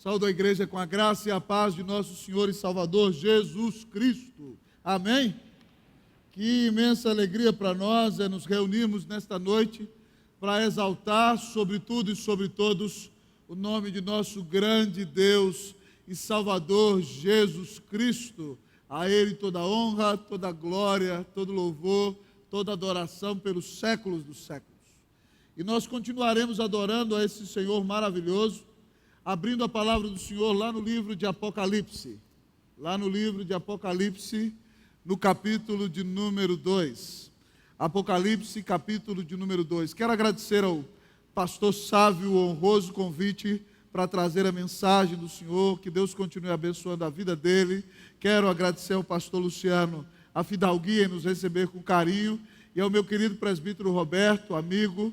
Saúdo a igreja com a graça e a paz de nosso Senhor e Salvador Jesus Cristo. Amém? Que imensa alegria para nós é nos reunirmos nesta noite para exaltar sobre tudo e sobre todos o nome de nosso grande Deus e Salvador Jesus Cristo. A Ele toda honra, toda glória, todo louvor, toda adoração pelos séculos dos séculos. E nós continuaremos adorando a esse Senhor maravilhoso, abrindo a palavra do Senhor lá no livro de Apocalipse. Lá no livro de Apocalipse, no capítulo de número 2. Apocalipse, capítulo de número 2. Quero agradecer ao pastor Sávio o honroso convite para trazer a mensagem do Senhor. Que Deus continue abençoando a vida dele. Quero agradecer ao pastor Luciano a fidalguia em nos receber com carinho. E ao meu querido presbítero Roberto, amigo.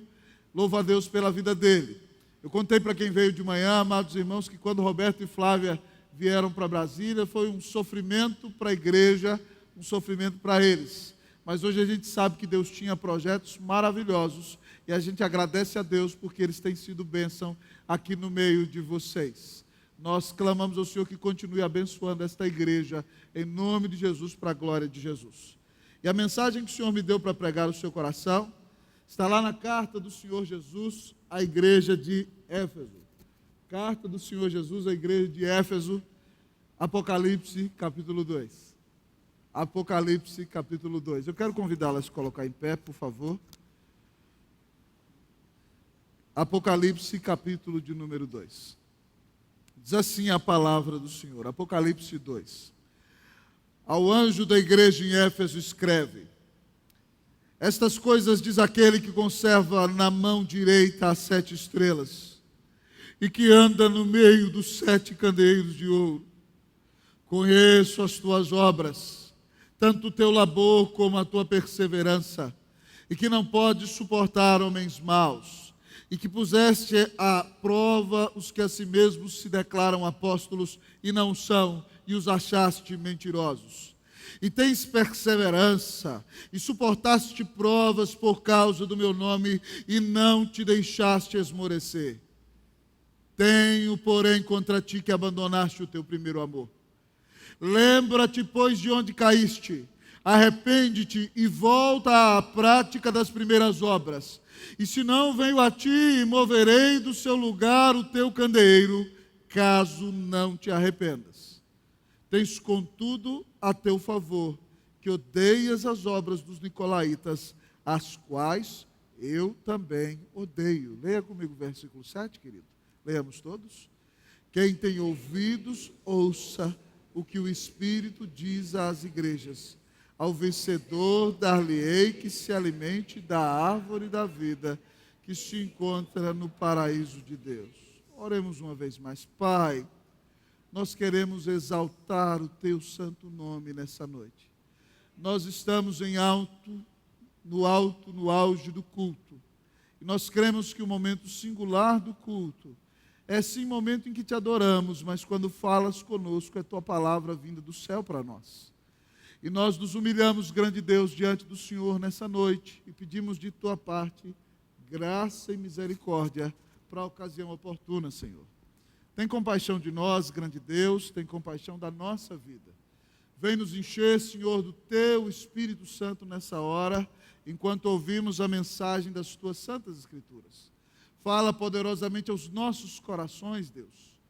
Louvo a Deus pela vida dele. Eu contei para quem veio de manhã, amados irmãos, que quando Roberto e Flávia vieram para Brasília, foi um sofrimento para a igreja, um sofrimento para eles. Mas hoje a gente sabe que Deus tinha projetos maravilhosos e a gente agradece a Deus porque eles têm sido bênção aqui no meio de vocês. Nós clamamos ao Senhor que continue abençoando esta igreja, em nome de Jesus, para a glória de Jesus. E a mensagem que o Senhor me deu para pregar no seu coração está lá na carta do Senhor Jesus à igreja de Éfeso. Carta do Senhor Jesus à igreja de Éfeso, Apocalipse, capítulo 2. Apocalipse, capítulo 2. Eu quero convidá-la a se colocar em pé, por favor. Apocalipse, capítulo de número 2. Diz assim a palavra do Senhor, Apocalipse 2. Ao anjo da igreja em Éfeso escreve: estas coisas diz aquele que conserva na mão direita as 7 estrelas e que anda no meio dos 7 candeeiros de ouro. Conheço as tuas obras, tanto o teu labor como a tua perseverança, e que não podes suportar homens maus, e que puseste à prova os que a si mesmos se declaram apóstolos e não são, e os achaste mentirosos. E tens perseverança, e suportaste provas por causa do meu nome, e não te deixaste esmorecer. Tenho, porém, contra ti que abandonaste o teu primeiro amor. Lembra-te, pois, de onde caíste, arrepende-te e volta à prática das primeiras obras. E se não, venho a ti e moverei do seu lugar o teu candeeiro, caso não te arrependas. Tens, contudo, a teu favor, que odeias as obras dos nicolaítas, as quais eu também odeio. Leia comigo o versículo 7, querido. Leamos todos. Quem tem ouvidos, ouça o que o Espírito diz às igrejas. Ao vencedor dar-lhe-ei que se alimente da árvore da vida, que se encontra no paraíso de Deus. Oremos uma vez mais. Pai, nós queremos exaltar o teu santo nome nessa noite. Nós estamos no auge do culto. E nós cremos que o momento singular do culto é sim o momento em que te adoramos, mas quando falas conosco é tua palavra vinda do céu para nós. E nós nos humilhamos, grande Deus, diante do Senhor nessa noite e pedimos de tua parte graça e misericórdia para a ocasião oportuna, Senhor. Tem compaixão de nós, grande Deus, tem compaixão da nossa vida. Vem nos encher, Senhor, do teu Espírito Santo nessa hora, enquanto ouvimos a mensagem das tuas santas Escrituras. Fala poderosamente aos nossos corações, Deus.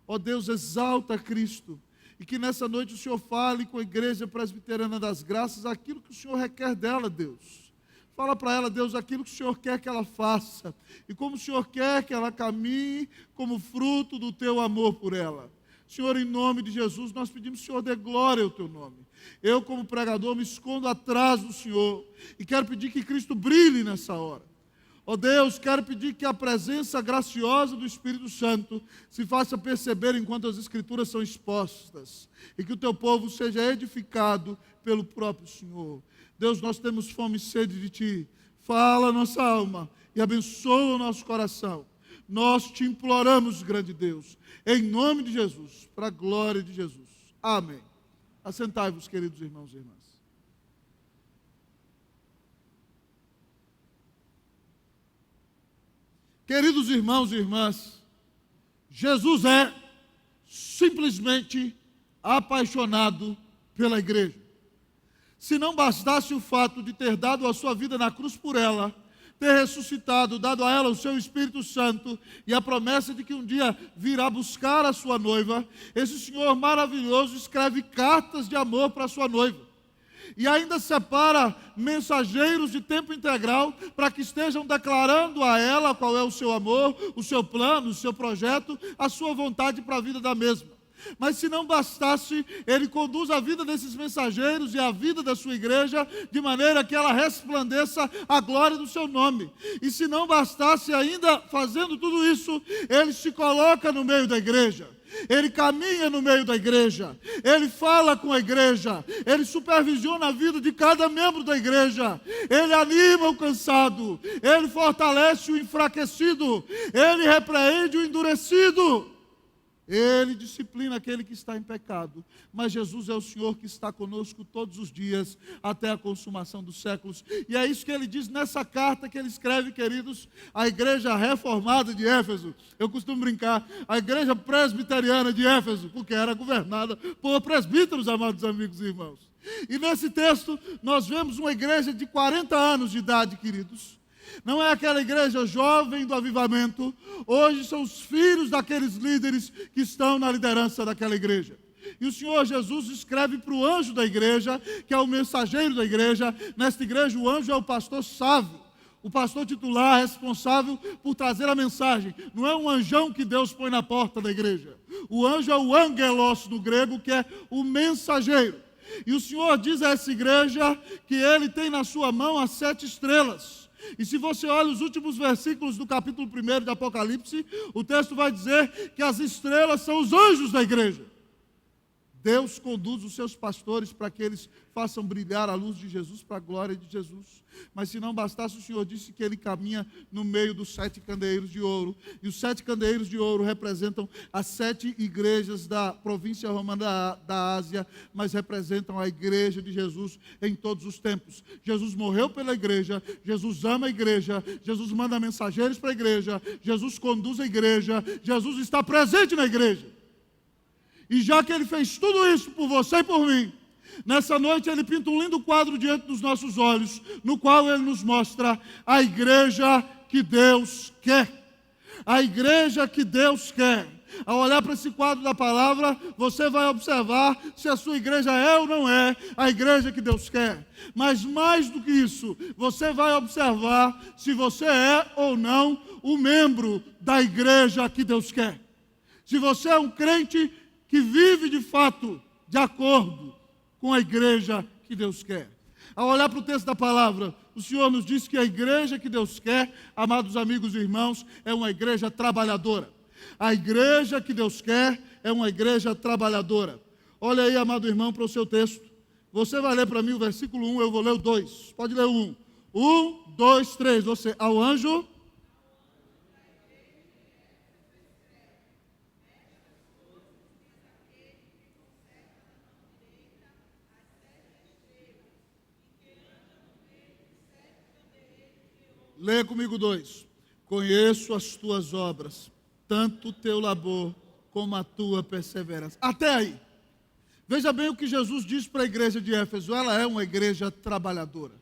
Ó Deus, exalta Cristo, e que nessa noite o Senhor fale com a Igreja Presbiteriana das Graças aquilo que o Senhor requer dela, Deus. Fala para ela, Deus, aquilo que o Senhor quer que ela faça. E como o Senhor quer que ela caminhe como fruto do teu amor por ela. Senhor, em nome de Jesus, nós pedimos, Senhor, dê glória ao teu nome. Eu, como pregador, me escondo atrás do Senhor. E quero pedir que Cristo brilhe nessa hora. Ó Deus, quero pedir que a presença graciosa do Espírito Santo se faça perceber enquanto as Escrituras são expostas. E que o teu povo seja edificado pelo próprio Senhor. Deus, nós temos fome e sede de Ti. Fala a nossa alma e abençoa o nosso coração. Nós te imploramos, grande Deus, em nome de Jesus, para a glória de Jesus. Amém. Assentai-vos, queridos irmãos e irmãs. Queridos irmãos e irmãs, Jesus é simplesmente apaixonado pela igreja. Se não bastasse o fato de ter dado a sua vida na cruz por ela, ter ressuscitado, dado a ela o seu Espírito Santo e a promessa de que um dia virá buscar a sua noiva, esse Senhor maravilhoso escreve cartas de amor para a sua noiva. E ainda separa mensageiros de tempo integral para que estejam declarando a ela qual é o seu amor, o seu plano, o seu projeto, a sua vontade para a vida da mesma. Mas se não bastasse, ele conduz a vida desses mensageiros e a vida da sua igreja de maneira que ela resplandeça a glória do seu nome. E se não bastasse ainda fazendo tudo isso, ele se coloca no meio da igreja. Ele caminha no meio da igreja, ele fala com a igreja, ele supervisiona a vida de cada membro da igreja, ele anima o cansado, ele fortalece o enfraquecido, ele repreende o endurecido. Ele disciplina aquele que está em pecado, mas Jesus é o Senhor que está conosco todos os dias, até a consumação dos séculos. E é isso que ele diz nessa carta que ele escreve, queridos, à igreja reformada de Éfeso. Eu costumo brincar, a igreja presbiteriana de Éfeso, porque era governada por presbíteros, amados amigos e irmãos. E nesse texto, nós vemos uma igreja de 40 anos de idade, queridos. Não é aquela igreja jovem do avivamento. Hoje são os filhos daqueles líderes que estão na liderança daquela igreja. E o Senhor Jesus escreve para o anjo da igreja, que é o mensageiro da igreja. Nesta igreja o anjo é o pastor Sávio, o pastor titular responsável por trazer a mensagem. Não é um anjão que Deus põe na porta da igreja. O anjo é o angelos no grego, que é o mensageiro. E o Senhor diz a essa igreja que ele tem na sua mão as 7 estrelas. E se você olha os últimos versículos do capítulo 1 de Apocalipse, o texto vai dizer que as estrelas são os anjos da igreja. Deus conduz os seus pastores para que eles façam brilhar a luz de Jesus para a glória de Jesus. Mas se não bastasse, o Senhor disse que ele caminha no meio dos 7 candeeiros de ouro. E os 7 candeeiros de ouro representam as 7 igrejas da província romana da Ásia, mas representam a igreja de Jesus em todos os tempos. Jesus morreu pela igreja, Jesus ama a igreja, Jesus manda mensageiros para a igreja, Jesus conduz a igreja, Jesus está presente na igreja. E já que ele fez tudo isso por você e por mim, nessa noite ele pinta um lindo quadro diante dos nossos olhos, no qual ele nos mostra a igreja que Deus quer. A igreja que Deus quer. Ao olhar para esse quadro da palavra, você vai observar se a sua igreja é ou não é a igreja que Deus quer. Mas mais do que isso, você vai observar se você é ou não o membro da igreja que Deus quer. Se você é um crente que vive de fato de acordo com a igreja que Deus quer. Ao olhar para o texto da palavra, o Senhor nos diz que a igreja que Deus quer, amados amigos e irmãos, é uma igreja trabalhadora. A igreja que Deus quer é uma igreja trabalhadora. Olha aí, amado irmão, para o seu texto. Você vai ler para mim o versículo 1, eu vou ler o 2. Pode ler o 1. 1, 2, 3. Você, ao anjo... Leia comigo 2. Conheço as tuas obras, tanto o teu labor como a tua perseverança. Até aí. Veja bem o que Jesus diz para a igreja de Éfeso. Ela é uma igreja trabalhadora.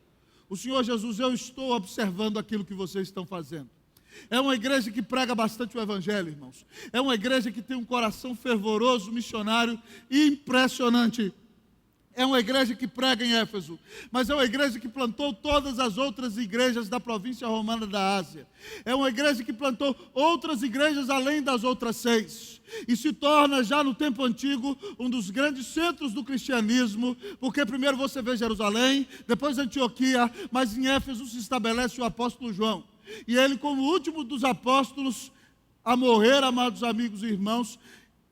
O Senhor Jesus, eu estou observando aquilo que vocês estão fazendo. É uma igreja que prega bastante o evangelho, irmãos. É uma igreja que tem um coração fervoroso, missionário, impressionante. É uma igreja que prega em Éfeso, mas é uma igreja que plantou todas as outras igrejas da província romana da Ásia. É uma igreja que plantou outras igrejas além das outras 6. E se torna já no tempo antigo um dos grandes centros do cristianismo, porque primeiro você vê Jerusalém, depois Antioquia, mas em Éfeso se estabelece o apóstolo João. E ele, como o último dos apóstolos a morrer, amados amigos e irmãos,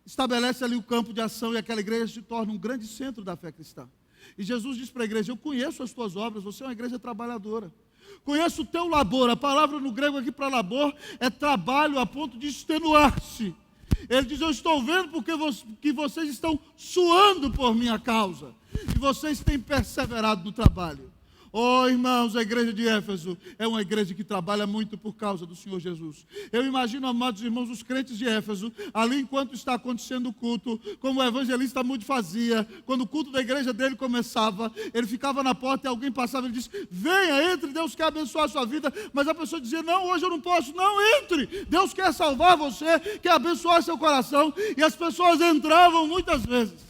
estabelece ali o campo de ação e aquela igreja se torna um grande centro da fé cristã. E Jesus diz para a igreja: eu conheço as tuas obras, você é uma igreja trabalhadora. Conheço o teu labor. A palavra no grego aqui para labor é trabalho a ponto de extenuar-se. Ele diz: eu estou vendo que vocês estão suando por minha causa. E vocês têm perseverado no trabalho. Oh, irmãos, a igreja de Éfeso é uma igreja que trabalha muito por causa do Senhor Jesus. Eu imagino, amados irmãos, os crentes de Éfeso, ali enquanto está acontecendo o culto, como o evangelista Moody fazia, quando o culto da igreja dele começava, ele ficava na porta e alguém passava e ele disse: venha, entre, Deus quer abençoar a sua vida. Mas a pessoa dizia: não, hoje eu não posso. Não, entre, Deus quer salvar você, quer abençoar seu coração. E as pessoas entravam muitas vezes,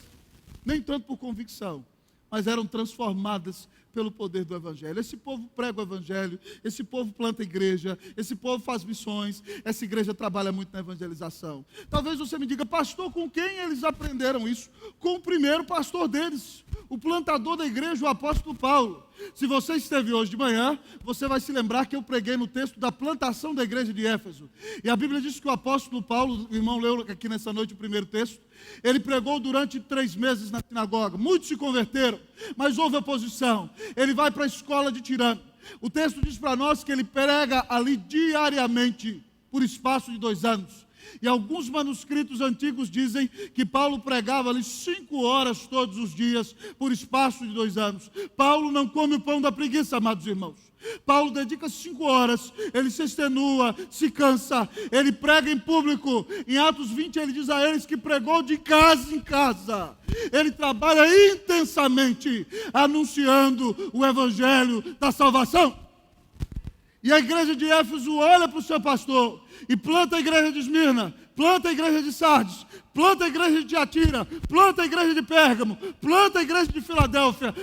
nem tanto por convicção, mas eram transformadas pelo poder do Evangelho. Esse povo prega o Evangelho, esse povo planta igreja, esse povo faz missões, essa igreja trabalha muito na evangelização. Talvez você me diga: pastor, com quem eles aprenderam isso? Com o primeiro pastor deles, o plantador da igreja, o apóstolo Paulo. Se você esteve hoje de manhã, você vai se lembrar que eu preguei no texto da plantação da igreja de Éfeso. E a Bíblia diz que o apóstolo Paulo, o irmão leu aqui nessa noite o primeiro texto, ele pregou durante 3 meses na sinagoga. Muitos se converteram, mas houve oposição. Ele vai para a escola de Tirano. O texto diz para nós que ele prega ali diariamente, por espaço de 2 anos. E alguns manuscritos antigos dizem que Paulo pregava ali 5 horas todos os dias, por espaço de 2 anos. Paulo não come o pão da preguiça, amados irmãos. Paulo dedica 5 horas, ele se extenua, se cansa, ele prega em público. Em Atos 20 ele diz a eles que pregou de casa em casa. Ele trabalha intensamente, anunciando o evangelho da salvação. E a igreja de Éfeso olha para o seu pastor e planta a igreja de Esmirna, planta a igreja de Sardes, planta a igreja de Tiatira, planta a igreja de Pérgamo, planta a igreja de Filadélfia,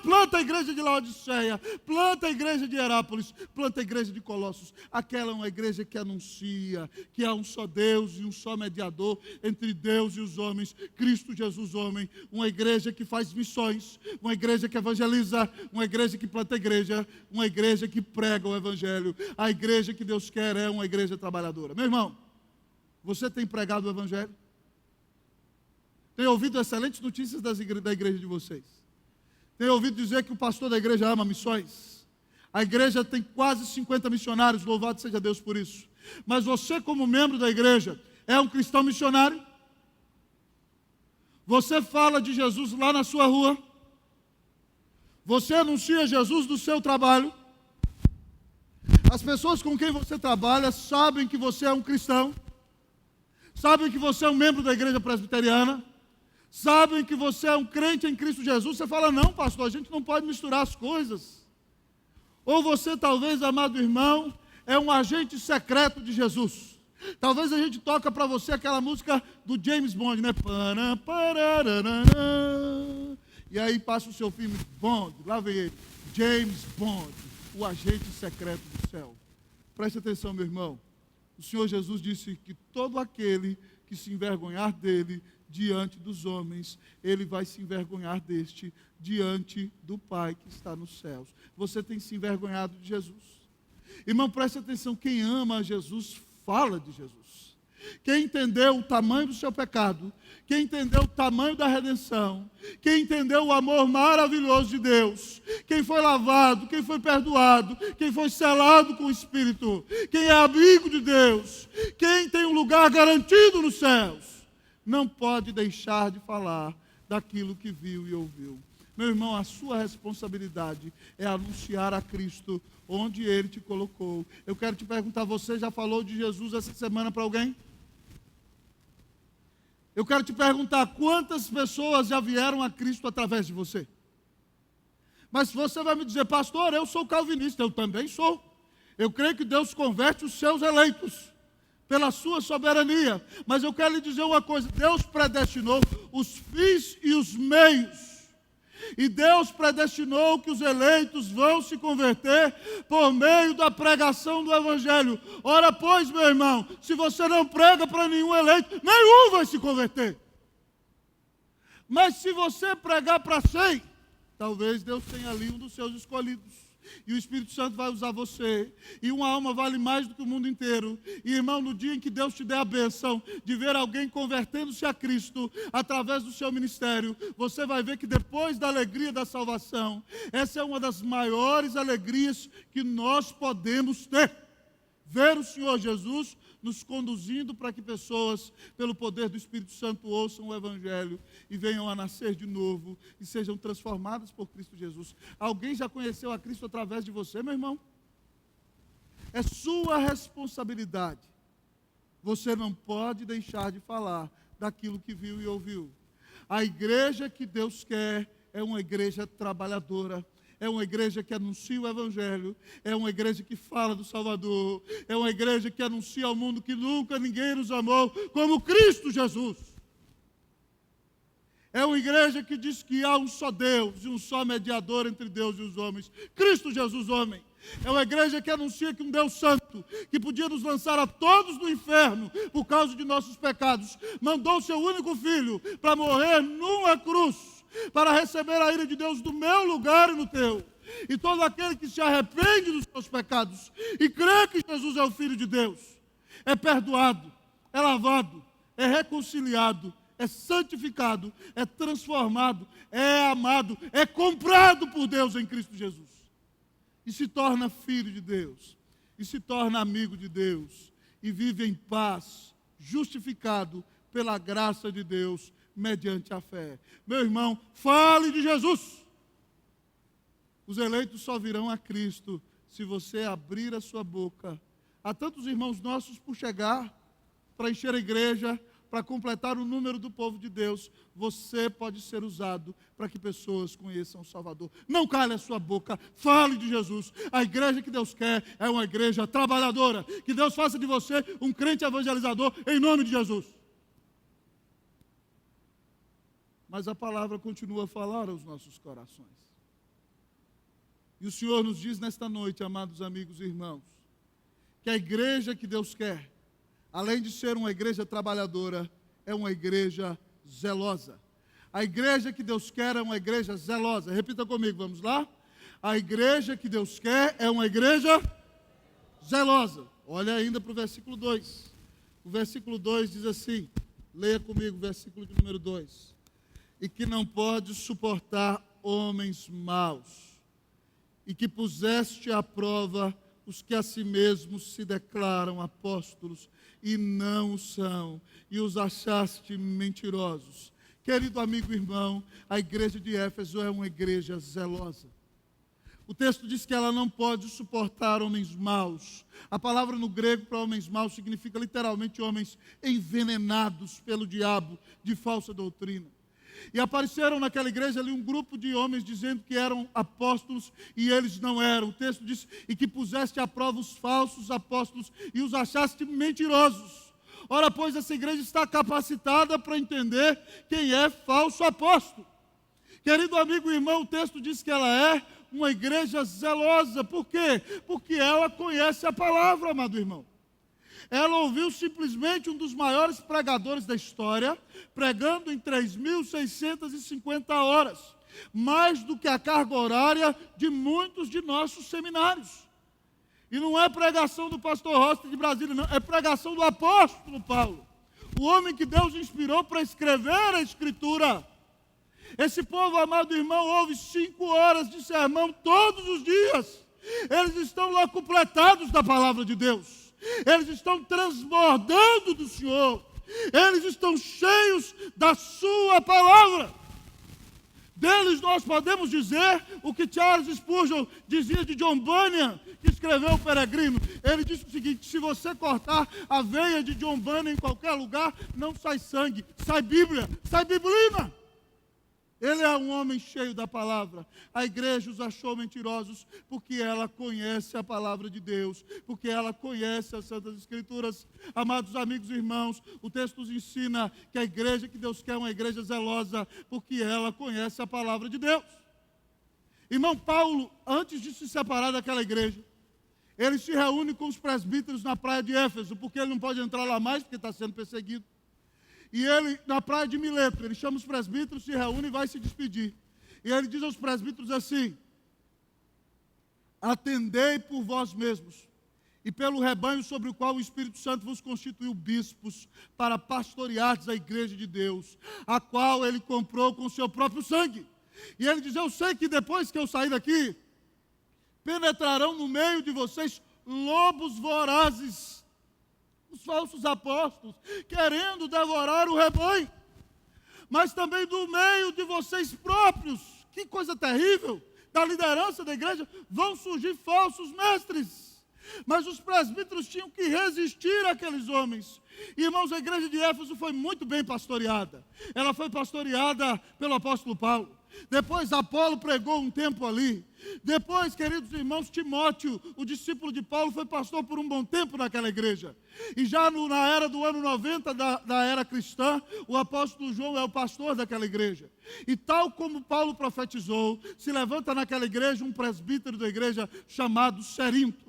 planta a igreja de Laodiceia, planta a igreja de Herápolis, planta a igreja de Colossos. Aquela é uma igreja que anuncia que há um só Deus e um só mediador entre Deus e os homens, Cristo Jesus homem. Uma igreja que faz missões, uma igreja que evangeliza, uma igreja que planta a igreja, uma igreja que prega o evangelho. A igreja que Deus quer é uma igreja trabalhadora. Meu irmão, você tem pregado o evangelho? Tem ouvido excelentes notícias da igreja de vocês? Tem ouvido dizer que o pastor da igreja ama missões? A igreja tem quase 50 missionários, louvado seja Deus por isso. Mas você, como membro da igreja, é um cristão missionário? Você fala de Jesus lá na sua rua? Você anuncia Jesus no seu trabalho? As pessoas com quem você trabalha sabem que você é um cristão? Sabem que você é um membro da igreja presbiteriana? Sabem que você é um crente em Cristo Jesus? Você fala: não, pastor, a gente não pode misturar as coisas. Ou você talvez, amado irmão, é um agente secreto de Jesus. Talvez a gente toca para você aquela música do James Bond, né? E aí passa o seu filme Bond, lá vem ele, James Bond, o agente secreto do céu. Preste atenção, meu irmão. O Senhor Jesus disse que todo aquele que se envergonhar dele diante dos homens, ele vai se envergonhar deste diante do Pai que está nos céus. Você tem se envergonhado de Jesus? Irmão, preste atenção, quem ama a Jesus, fala de Jesus. Quem entendeu o tamanho do seu pecado, quem entendeu o tamanho da redenção, quem entendeu o amor maravilhoso de Deus, quem foi lavado, quem foi perdoado, quem foi selado com o Espírito, quem é amigo de Deus, quem tem um lugar garantido nos céus, não pode deixar de falar daquilo que viu e ouviu. Meu irmão, a sua responsabilidade é anunciar a Cristo onde Ele te colocou. Eu quero te perguntar, você já falou de Jesus essa semana para alguém? Eu quero te perguntar, quantas pessoas já vieram a Cristo através de você? Mas você vai me dizer: pastor, eu sou calvinista. Eu também sou. Eu creio que Deus converte os seus eleitos pela sua soberania. Mas eu quero lhe dizer uma coisa: Deus predestinou os fins e os meios. E Deus predestinou que os eleitos vão se converter por meio da pregação do Evangelho. Ora, pois, meu irmão, se você não prega para nenhum eleito, nenhum vai se converter. Mas se você pregar para 100, talvez Deus tenha ali um dos seus escolhidos. E o Espírito Santo vai usar você. E uma alma vale mais do que o mundo inteiro. E, irmão, no dia em que Deus te der a bênção de ver alguém convertendo-se a Cristo através do seu ministério, você vai ver que depois da alegria da salvação, essa é uma das maiores alegrias que nós podemos ter. ver o Senhor Jesus nos conduzindo para que pessoas, pelo poder do Espírito Santo, ouçam o Evangelho e venham a nascer de novo e sejam transformadas por Cristo Jesus. Alguém já conheceu a Cristo através de você, meu irmão? É sua responsabilidade. Você não pode deixar de falar daquilo que viu e ouviu. A igreja que Deus quer é uma igreja trabalhadora, é uma igreja que anuncia o Evangelho, é uma igreja que fala do Salvador, é uma igreja que anuncia ao mundo que nunca ninguém nos amou como Cristo Jesus. É uma igreja que diz que há um só Deus e um só mediador entre Deus e os homens, Cristo Jesus, homem. É uma igreja que anuncia que um Deus santo, que podia nos lançar a todos no inferno por causa de nossos pecados, mandou seu único filho para morrer numa cruz, para receber a ira de Deus do meu lugar e no teu. E todo aquele que se arrepende dos seus pecados e crê que Jesus é o Filho de Deus, é perdoado, é lavado, é reconciliado, é santificado, é transformado, é amado, é comprado por Deus em Cristo Jesus. E se torna filho de Deus, e se torna amigo de Deus, e vive em paz, justificado pela graça de Deus, mediante a fé. Meu irmão, fale de Jesus. Os eleitos só virão a Cristo se você abrir a sua boca. Há tantos irmãos nossos por chegar, para encher a igreja, para completar o número do povo de Deus. Você pode ser usado para que pessoas conheçam o Salvador. Não cale a sua boca, fale de Jesus. A igreja que Deus quer é uma igreja trabalhadora. Que Deus faça de você um crente evangelizador em nome de Jesus. Mas a palavra continua a falar aos nossos corações. E o Senhor nos diz nesta noite, amados amigos e irmãos, que a igreja que Deus quer, além de ser uma igreja trabalhadora, é uma igreja zelosa. A igreja que Deus quer é uma igreja zelosa. Repita comigo, vamos lá? A igreja que Deus quer é uma igreja zelosa. Olha ainda para o versículo 2. O versículo 2 diz assim, leia comigo o versículo de número 2. E que não pode suportar homens maus, e que puseste à prova os que a si mesmos se declaram apóstolos e não o são, e os achaste mentirosos. Querido amigo e irmão, a igreja de Éfeso é uma igreja zelosa. O texto diz que ela não pode suportar homens maus. A palavra no grego para homens maus significa literalmente homens envenenados pelo diabo de falsa doutrina. E apareceram naquela igreja ali um grupo de homens dizendo que eram apóstolos e eles não eram. O texto diz, e que puseste à prova os falsos apóstolos e os achaste mentirosos. Ora, pois, essa igreja está capacitada para entender quem é falso apóstolo. Querido amigo e irmão, o texto diz que ela é uma igreja zelosa. Por quê? Porque ela conhece a palavra, amado irmão. Ela ouviu simplesmente um dos maiores pregadores da história, pregando em 3.650 horas, mais do que a carga horária de muitos de nossos seminários. E não é pregação do pastor Rossi de Brasília, não, é pregação do apóstolo Paulo, o homem que Deus inspirou para escrever a Escritura. Esse povo, amado irmão, ouve 5 horas de sermão todos os dias. Eles estão lá completados da palavra de Deus. Eles estão transbordando do Senhor. Eles estão cheios da sua palavra. Deles nós podemos dizer o que Charles Spurgeon dizia de John Bunyan, que escreveu o Peregrino. Ele disse o seguinte: se você cortar a veia de John Bunyan em qualquer lugar, não sai sangue, sai Bíblia, sai Biblina. Ele é um homem cheio da palavra. A igreja os achou mentirosos porque ela conhece a palavra de Deus, porque ela conhece as Santas Escrituras. Amados amigos e irmãos, o texto nos ensina que a igreja que Deus quer é uma igreja zelosa, porque ela conhece a palavra de Deus. Irmão Paulo, antes de se separar daquela igreja, ele se reúne com os presbíteros na praia de Éfeso, porque ele não pode entrar lá mais, porque está sendo perseguido. E ele, na praia de Mileto, ele chama os presbíteros, se reúne e vai se despedir. E ele diz aos presbíteros assim: atendei por vós mesmos e pelo rebanho sobre o qual o Espírito Santo vos constituiu bispos, para pastoreardes a igreja de Deus, a qual ele comprou com o seu próprio sangue. E ele diz: eu sei que depois que eu sair daqui, penetrarão no meio de vocês lobos vorazes, os falsos apóstolos, querendo devorar o rebanho, mas também do meio de vocês próprios, que coisa terrível, da liderança da igreja, vão surgir falsos mestres. Mas os presbíteros tinham que resistir àqueles homens. Irmãos, a igreja de Éfeso foi muito bem pastoreada. Ela foi pastoreada pelo apóstolo Paulo. Depois Apolo pregou um tempo ali. Depois, queridos irmãos, Timóteo, o discípulo de Paulo, foi pastor por um bom tempo naquela igreja. E já na era do ano 90 da era cristã, o apóstolo João é o pastor daquela igreja. E tal como Paulo profetizou, se levanta naquela igreja um presbítero da igreja chamado Cerinto.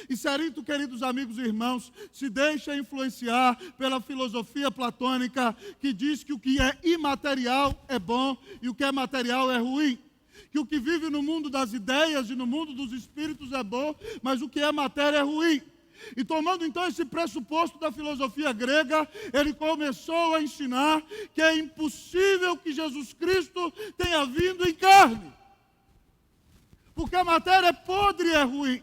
E Cerinto, queridos amigos e irmãos, se deixa influenciar pela filosofia platônica que diz que o que é imaterial é bom e o que é material é ruim. Que o que vive no mundo das ideias e no mundo dos espíritos é bom, mas o que é matéria é ruim. E tomando então esse pressuposto da filosofia grega, ele começou a ensinar que é impossível que Jesus Cristo tenha vindo em carne. Porque a matéria é podre e é ruim.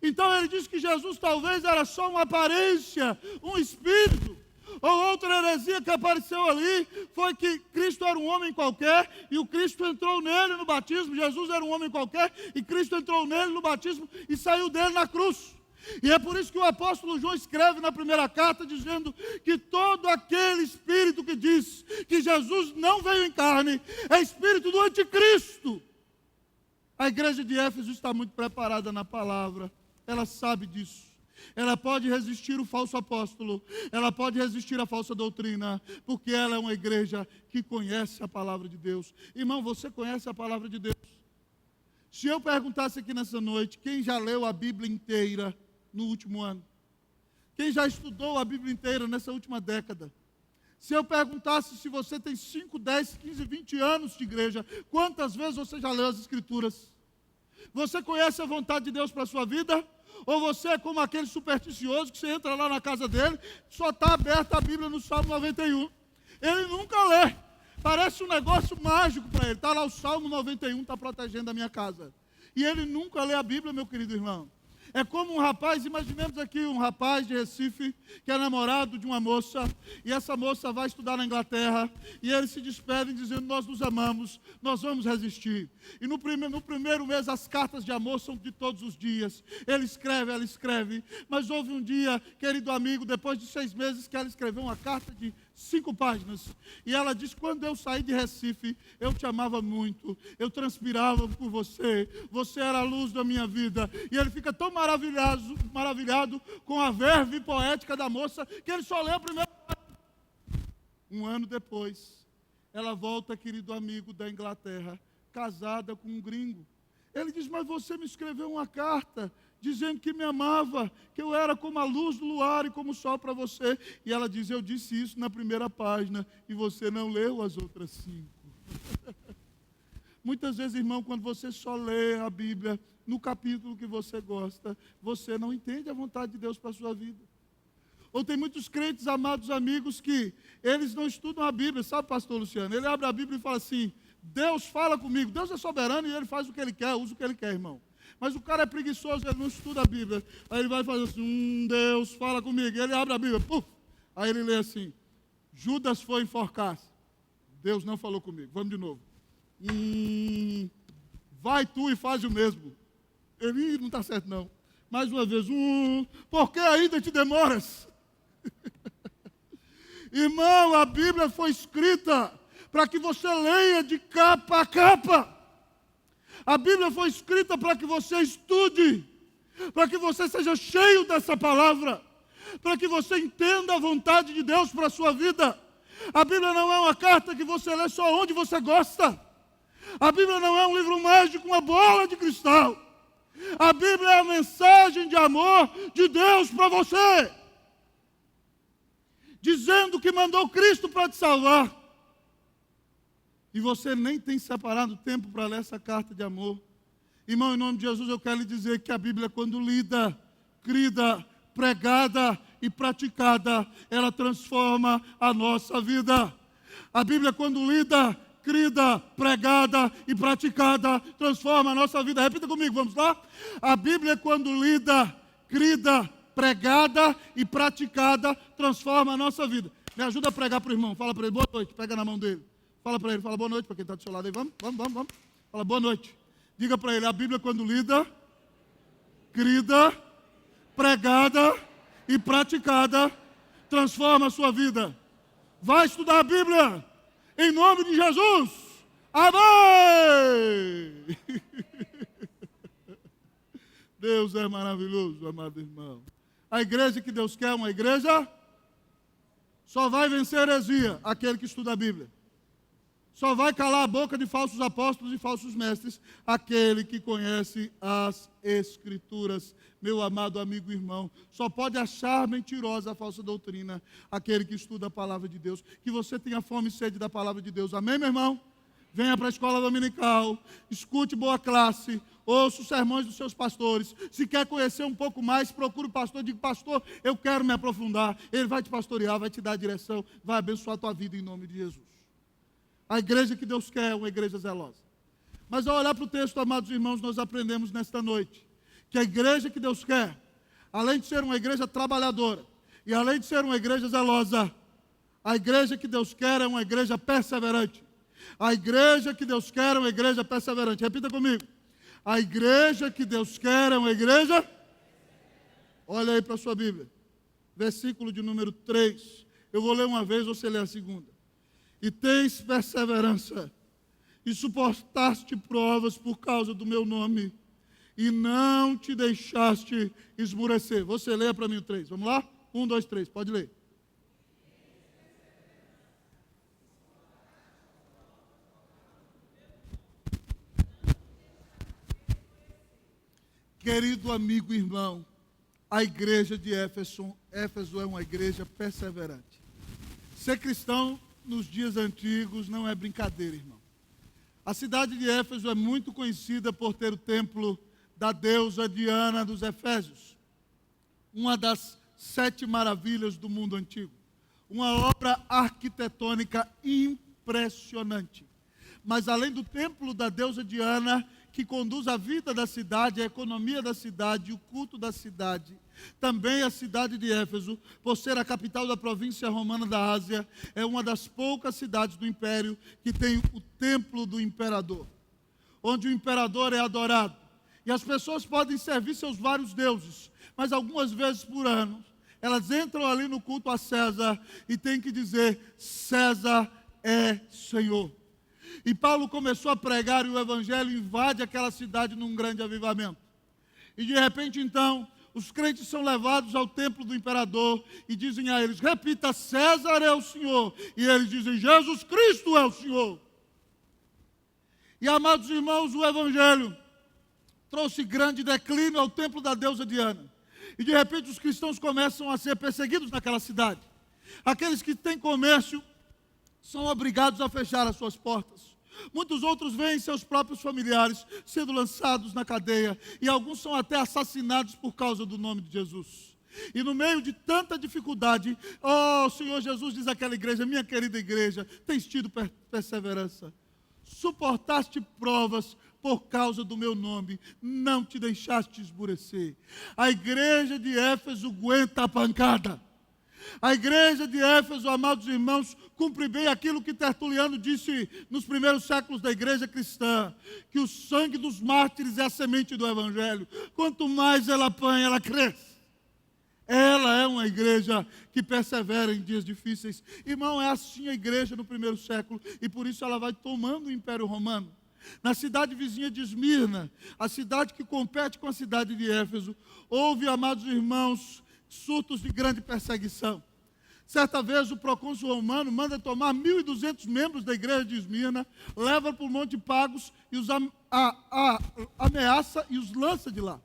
Então ele diz que Jesus talvez era só uma aparência, um espírito. Ou outra heresia que apareceu ali foi que Cristo era um homem qualquer e o Cristo entrou nele no batismo. Jesus era um homem qualquer e Cristo entrou nele no batismo e saiu dele na cruz. E é por isso que o apóstolo João escreve na primeira carta dizendo que todo aquele espírito que diz que Jesus não veio em carne é espírito do anticristo. A igreja de Éfeso está muito preparada na palavra. Ela sabe disso. Ela pode resistir o falso apóstolo. Ela pode resistir a falsa doutrina. Porque ela é uma igreja que conhece a palavra de Deus. Irmão, você conhece a palavra de Deus? Se eu perguntasse aqui nessa noite, quem já leu a Bíblia inteira no último ano? Quem já estudou a Bíblia inteira nessa última década? Se eu perguntasse se você tem 5, 10, 15, 20 anos de igreja, quantas vezes você já leu as Escrituras? Você conhece a vontade de Deus para a sua vida? Ou você é como aquele supersticioso que você entra lá na casa dele, só está aberta a Bíblia no Salmo 91. Ele nunca lê. Parece um negócio mágico para ele. Está lá o Salmo 91, está protegendo a minha casa. E ele nunca lê a Bíblia, meu querido irmão. É como um rapaz, imaginemos aqui um rapaz de Recife, que é namorado de uma moça, e essa moça vai estudar na Inglaterra, e eles se despedem dizendo, nós nos amamos, nós vamos resistir. E no primeiro mês as cartas de amor são de todos os dias. Ele escreve, ela escreve, mas houve um dia, querido amigo, depois de 6 meses, que ela escreveu uma carta de 5 páginas, e ela diz, quando eu saí de Recife, eu te amava muito, eu transpirava por você, você era a luz da minha vida, e ele fica tão maravilhado com a verve poética da moça, que ele só lê a primeira página. Um ano depois, ela volta, querido amigo, da Inglaterra, casada com um gringo. Ele diz, mas você me escreveu uma carta, dizendo que me amava, que eu era como a luz do luar e como o sol para você. E ela diz, eu disse isso na primeira página, e você não leu as outras 5. Muitas vezes, irmão, quando você só lê a Bíblia no capítulo que você gosta, você não entende a vontade de Deus para a sua vida. Ou tem muitos crentes, amados amigos, que eles não estudam a Bíblia, sabe, pastor Luciano? Ele abre a Bíblia e fala assim, Deus fala comigo. Deus é soberano e ele faz o que ele quer, usa o que ele quer, irmão. Mas o cara é preguiçoso, ele não estuda a Bíblia. Aí ele vai fazer assim, Deus fala comigo. Ele abre a Bíblia, puf. Aí ele lê assim, Judas foi enforcar. Deus não falou comigo. Vamos de novo. Vai tu e faz o mesmo. Ele não está certo não. Mais uma vez, por que ainda te demoras? Irmão, a Bíblia foi escrita para que você leia de capa a capa. A Bíblia foi escrita para que você estude, para que você seja cheio dessa palavra, para que você entenda a vontade de Deus para a sua vida. A Bíblia não é uma carta que você lê só onde você gosta. A Bíblia não é um livro mágico, uma bola de cristal. A Bíblia é a mensagem de amor de Deus para você, dizendo que mandou Cristo para te salvar. E você nem tem separado tempo para ler essa carta de amor. Irmão, em nome de Jesus, eu quero lhe dizer que a Bíblia, quando lida, crida, pregada e praticada, ela transforma a nossa vida. A Bíblia, quando lida, crida, pregada e praticada, transforma a nossa vida. Repita comigo, vamos lá? A Bíblia, quando lida, crida, pregada e praticada transforma a nossa vida. Me ajuda a pregar para o irmão. Fala para ele, boa noite. Pega na mão dele. Fala para ele, fala boa noite para quem está do seu lado aí. Vamos. Fala boa noite. Diga para ele, a Bíblia quando lida, crida, pregada e praticada transforma a sua vida. Vai estudar a Bíblia. Em nome de Jesus. Amém. Deus é maravilhoso, amado irmão. A igreja que Deus quer é uma igreja, só vai vencer a heresia aquele que estuda a Bíblia. Só vai calar a boca de falsos apóstolos e falsos mestres aquele que conhece as Escrituras. Meu amado amigo e irmão, só pode achar mentirosa a falsa doutrina aquele que estuda a palavra de Deus. Que você tenha fome e sede da palavra de Deus. Amém, meu irmão? Venha para a escola dominical, escute boa classe, ouça os sermões dos seus pastores. Se quer conhecer um pouco mais, procure o pastor, diga, pastor, eu quero me aprofundar. Ele vai te pastorear, vai te dar a direção, vai abençoar a tua vida em nome de Jesus. A igreja que Deus quer é uma igreja zelosa. Mas ao olhar para o texto, amados irmãos, nós aprendemos nesta noite que a igreja que Deus quer, além de ser uma igreja trabalhadora e além de ser uma igreja zelosa, a igreja que Deus quer é uma igreja perseverante. A igreja que Deus quer é uma igreja perseverante. Repita comigo. A igreja que Deus quer é uma igreja... Olha aí para a sua Bíblia. Versículo de número 3. Eu vou ler uma vez, você lê a segunda. E tens perseverança, e suportaste provas por causa do meu nome, e não te deixaste esmurecer. Você leia para mim o 3. Vamos lá? 1, 2, 3. Pode ler. Querido amigo e irmão, a igreja de Éfeso é uma igreja perseverante. Ser cristão nos dias antigos não é brincadeira, irmão. A cidade de Éfeso é muito conhecida por ter o templo da deusa Diana dos Efésios, uma das 7 maravilhas do mundo antigo, uma obra arquitetônica impressionante. Mas além do templo da deusa Diana, que conduz a vida da cidade, a economia da cidade, o culto da cidade, também a cidade de Éfeso, por ser a capital da província romana da Ásia, é uma das poucas cidades do império que tem o templo do imperador, onde o imperador é adorado. E as pessoas podem servir seus vários deuses, mas algumas vezes por ano, elas entram ali no culto a César e têm que dizer, César é Senhor. E Paulo começou a pregar e o evangelho invade aquela cidade num grande avivamento. E de repente então, os crentes são levados ao templo do imperador e dizem a eles, repita, César é o Senhor. E eles dizem, Jesus Cristo é o Senhor. E amados irmãos, o evangelho trouxe grande declínio ao templo da deusa Diana. E de repente os cristãos começam a ser perseguidos naquela cidade. Aqueles que têm comércio são obrigados a fechar as suas portas. Muitos outros veem seus próprios familiares sendo lançados na cadeia e alguns são até assassinados por causa do nome de Jesus. E no meio de tanta dificuldade, o Senhor Jesus diz àquela igreja, minha querida igreja, tens tido perseverança, suportaste provas por causa do meu nome, não te deixaste esmurecer. A igreja de Éfeso aguenta a pancada. A igreja de Éfeso, amados irmãos, cumpre bem aquilo que Tertuliano disse nos primeiros séculos da igreja cristã, que o sangue dos mártires é a semente do evangelho. Quanto mais ela apanha, ela cresce. Ela é uma igreja que persevera em dias difíceis. Irmão, é assim a igreja no primeiro século, e por isso ela vai tomando o Império Romano. Na cidade vizinha de Esmirna, a cidade que compete com a cidade de Éfeso, houve, amados irmãos, surtos de grande perseguição. Certa vez o procônsul romano manda tomar 1.200 membros da igreja de Esmirna, leva para o Monte Pagos e os ameaça e os lança de lá.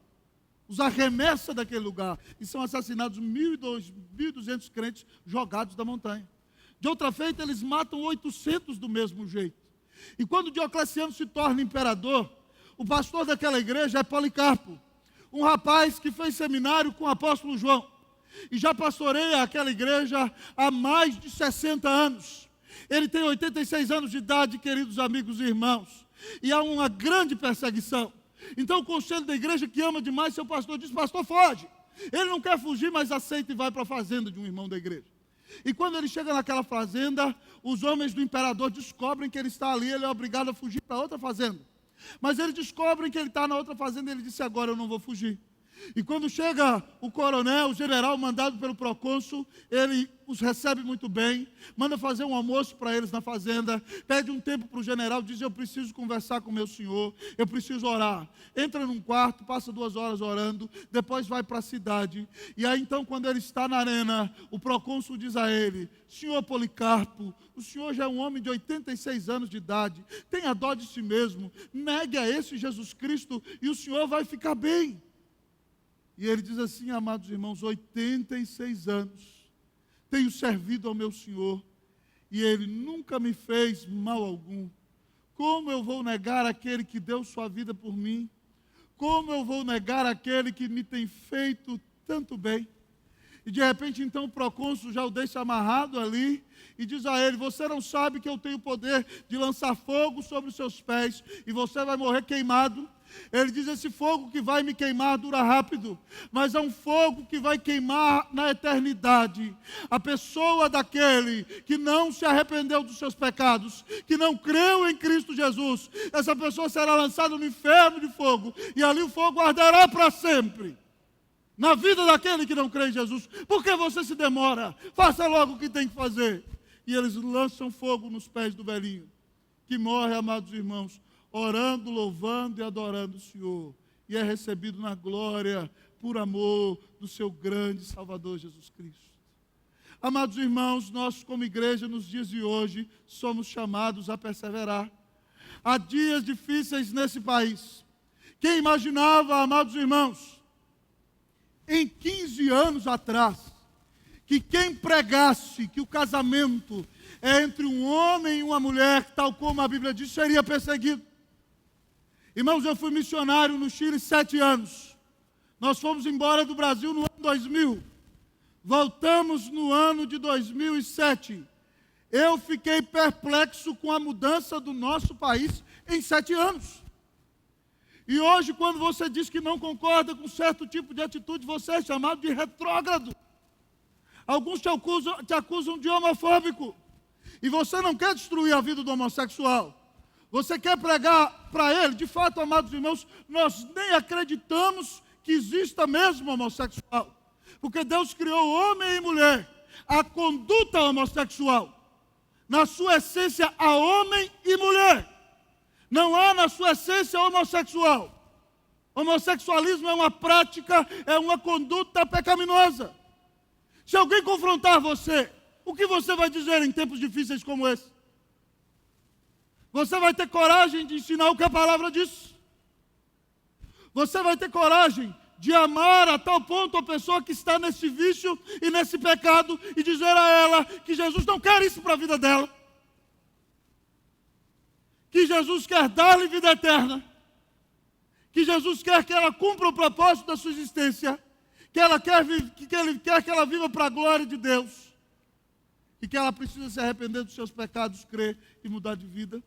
Os arremessa daquele lugar. E são assassinados 1.200 crentes jogados da montanha. De outra feita, eles matam 800 do mesmo jeito. E quando Diocleciano se torna imperador, o pastor daquela igreja é Policarpo, um rapaz que fez seminário com o apóstolo João. E já pastoreia aquela igreja há mais de 60 anos. Ele tem 86 anos de idade, queridos amigos e irmãos. E há uma grande perseguição. Então o conselho da igreja, que ama demais seu pastor, diz, pastor, foge. Ele não quer fugir, mas aceita e vai para a fazenda de um irmão da igreja. E quando ele chega naquela fazenda, os homens do imperador descobrem que ele está ali, ele é obrigado a fugir para outra fazenda. Mas eles descobrem que ele está na outra fazenda e ele disse: agora eu não vou fugir. E quando chega o coronel, o general mandado pelo procônsul, ele os recebe muito bem, manda fazer um almoço para eles na fazenda, pede um tempo para o general, diz: eu preciso conversar com meu senhor, eu preciso orar. Entra num quarto, passa 2 horas orando, depois vai para a cidade. E aí então, quando ele está na arena, o procônsul diz a ele: senhor Policarpo, o senhor já é um homem de 86 anos de idade, tenha dó de si mesmo, negue a esse Jesus Cristo e o senhor vai ficar bem. E ele diz assim: amados irmãos, 86 anos, tenho servido ao meu Senhor, e Ele nunca me fez mal algum. Como eu vou negar aquele que deu sua vida por mim? Como eu vou negar aquele que me tem feito tanto bem? E de repente então o procônsul já o deixa amarrado ali, e diz a ele: você não sabe que eu tenho o poder de lançar fogo sobre os seus pés, e você vai morrer queimado? Ele diz: esse fogo que vai me queimar dura rápido, mas é um fogo que vai queimar na eternidade. A pessoa daquele que não se arrependeu dos seus pecados, que não creu em Cristo Jesus, essa pessoa será lançada no inferno de fogo, e ali o fogo arderá para sempre. Na vida daquele que não crê em Jesus. Por que você se demora? Faça logo o que tem que fazer. E eles lançam fogo nos pés do velhinho, que morre, amados irmãos, orando, louvando e adorando o Senhor, e é recebido na glória, por amor do seu grande Salvador Jesus Cristo. Amados irmãos, nós como igreja, nos dias de hoje, somos chamados a perseverar. Há dias difíceis nesse país. Quem imaginava, amados irmãos, em 15 anos atrás, que quem pregasse que o casamento é entre um homem e uma mulher, tal como a Bíblia diz, seria perseguido? Irmãos, eu fui missionário no Chile 7 anos. Nós fomos embora do Brasil no ano 2000. Voltamos no ano de 2007. Eu fiquei perplexo com a mudança do nosso país em 7 anos. E hoje, quando você diz que não concorda com certo tipo de atitude, você é chamado de retrógrado. Alguns te acusam de homofóbico. E você não quer destruir a vida do homossexual. Você quer pregar para ele? De fato, amados irmãos, nós nem acreditamos que exista mesmo homossexual. Porque Deus criou homem e mulher. A conduta homossexual, na sua essência, há homem e mulher. Não há na sua essência homossexual. Homossexualismo é uma prática, é uma conduta pecaminosa. Se alguém confrontar você, o que você vai dizer em tempos difíceis como esse? Você vai ter coragem de ensinar o que a palavra diz? Você vai ter coragem de amar a tal ponto a pessoa que está nesse vício e nesse pecado e dizer a ela que Jesus não quer isso para a vida dela? Que Jesus quer dar-lhe vida eterna? Que Jesus quer que ela cumpra o propósito da sua existência? Que Ele quer que ela viva para a glória de Deus? E que ela precisa se arrepender dos seus pecados, crer e mudar de vida?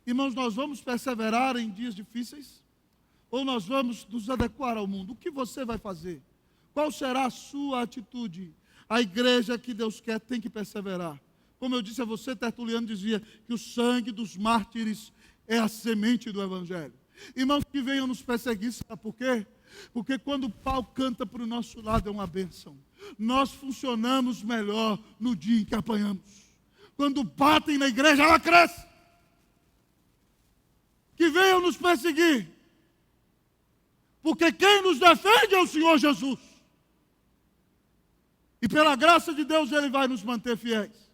Irmãos, nós vamos perseverar em dias difíceis? Ou nós vamos nos adequar ao mundo? O que você vai fazer? Qual será a sua atitude? A igreja que Deus quer tem que perseverar. Como eu disse a você, Tertuliano dizia que o sangue dos mártires é a semente do Evangelho. Irmãos, que venham nos perseguir, sabe por quê? Porque quando o pau canta para o nosso lado é uma bênção. Nós funcionamos melhor no dia em que apanhamos. Quando batem na igreja, ela cresce. Que venham nos perseguir. Porque quem nos defende é o Senhor Jesus. E pela graça de Deus Ele vai nos manter fiéis.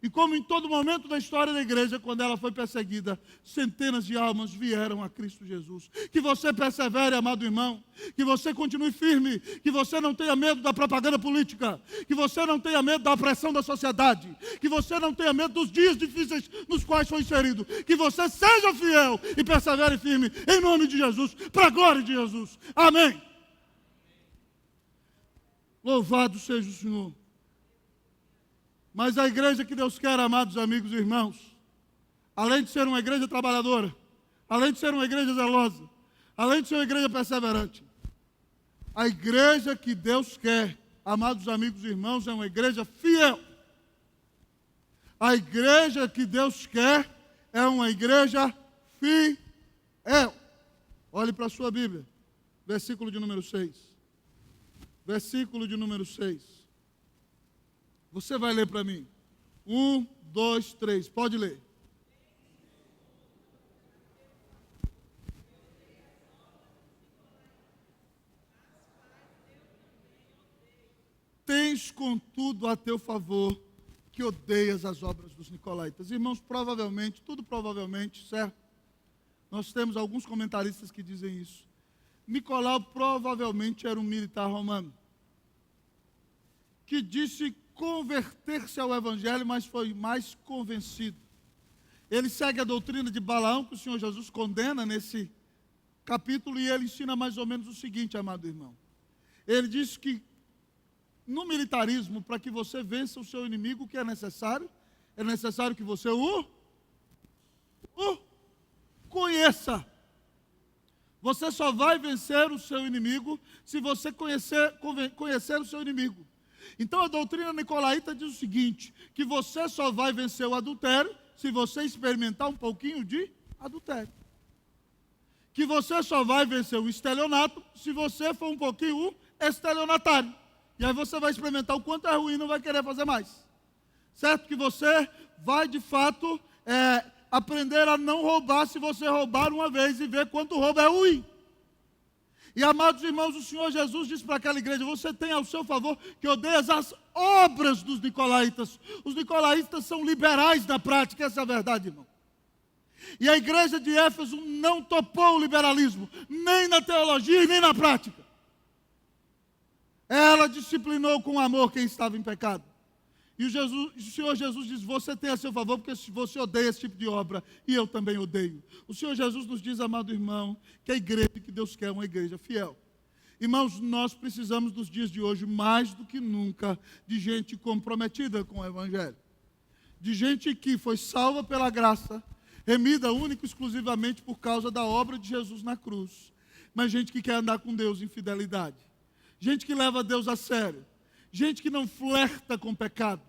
E como em todo momento da história da igreja, quando ela foi perseguida, centenas de almas vieram a Cristo Jesus. Que você persevere, amado irmão. Que você continue firme. Que você não tenha medo da propaganda política. Que você não tenha medo da opressão da sociedade. Que você não tenha medo dos dias difíceis nos quais foi inserido. Que você seja fiel e persevere firme. Em nome de Jesus. Para a glória de Jesus. Amém. Louvado seja o Senhor. Mas a igreja que Deus quer, amados amigos e irmãos, além de ser uma igreja trabalhadora, além de ser uma igreja zelosa, além de ser uma igreja perseverante, A igreja que Deus quer, amados amigos e irmãos, é uma igreja fiel. A igreja que Deus quer é uma igreja fiel. Olhe para a sua Bíblia, versículo de número 6. Versículo de número 6. Você vai ler para mim. 1, 2, 3. Pode ler. Tens, contudo, a teu favor, que odeias as obras dos nicolaítas. Irmãos, provavelmente, tudo provavelmente, certo? Nós temos alguns comentaristas que dizem isso. Nicolau provavelmente era um militar romano, que disse converter-se ao evangelho, mas foi mais convencido. Ele segue a doutrina de Balaão, que o Senhor Jesus condena nesse capítulo, e ele ensina mais ou menos o seguinte, amado irmão. Ele diz que no militarismo, para que você vença o seu inimigo, o que é necessário? É necessário que você o conheça. Você só vai vencer o seu inimigo se você conhecer o seu inimigo. Então a doutrina nicolaíta diz o seguinte, que você só vai vencer o adultério se você experimentar um pouquinho de adultério. Que você só vai vencer o estelionato se você for um pouquinho estelionatário. E aí você vai experimentar o quanto é ruim e não vai querer fazer mais. Certo? Que você vai, de fato, aprender a não roubar se você roubar uma vez e ver quanto roubo é ruim. E, amados irmãos, o Senhor Jesus disse para aquela igreja, você tem ao seu favor que odeias as obras dos nicolaítas. Os nicolaítas são liberais na prática, essa é a verdade, irmão. E a igreja de Éfeso não topou o liberalismo, nem na teologia e nem na prática. Ela disciplinou com amor quem estava em pecado. E o Senhor Jesus diz, você tem a seu favor, porque você odeia esse tipo de obra, e eu também odeio. O Senhor Jesus nos diz, amado irmão, que a igreja que Deus quer é uma igreja fiel. Irmãos, nós precisamos nos dias de hoje, mais do que nunca, de gente comprometida com o Evangelho. De gente que foi salva pela graça, remida única e exclusivamente por causa da obra de Jesus na cruz. Mas gente que quer andar com Deus em fidelidade. Gente que leva Deus a sério. Gente que não flerta com pecado.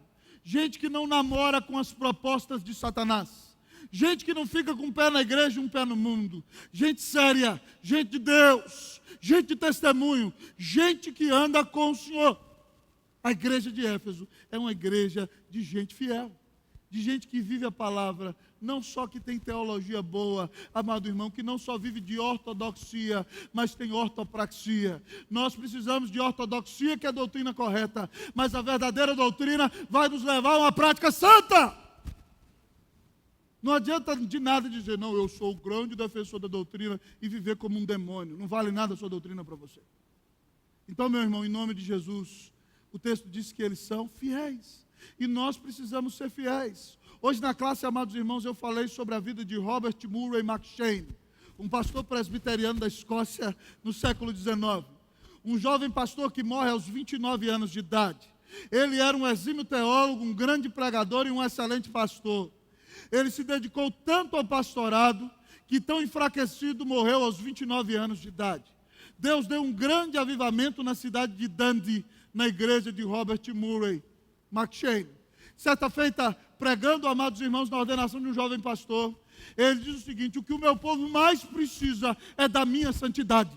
Gente que não namora com as propostas de Satanás. Gente que não fica com um pé na igreja e um pé no mundo. Gente séria, gente de Deus, gente de testemunho, gente que anda com o Senhor. A igreja de Éfeso é uma igreja de gente fiel. De gente que vive a palavra, não só que tem teologia boa, amado irmão, que não só vive de ortodoxia, mas tem ortopraxia. Nós precisamos de ortodoxia, que é a doutrina correta, mas a verdadeira doutrina vai nos levar a uma prática santa. Não adianta de nada dizer, não, eu sou o grande defensor da doutrina e viver como um demônio. Não vale nada a sua doutrina para você. Então, meu irmão, em nome de Jesus, o texto diz que eles são fiéis. E nós precisamos ser fiéis. Hoje na classe, amados irmãos, eu falei sobre a vida de Robert Murray McCheyne, um pastor presbiteriano da Escócia no século XIX. Um jovem pastor que morre aos 29 anos de idade. Ele era um exímio teólogo, um grande pregador e um excelente pastor. Ele se dedicou tanto ao pastorado que, tão enfraquecido, morreu aos 29 anos de idade. Deus deu um grande avivamento na cidade de Dundee, na igreja de Robert Murray McCheyne. Certa feita, pregando, amados irmãos, na ordenação de um jovem pastor, ele diz o seguinte, o que o meu povo mais precisa é da minha santidade.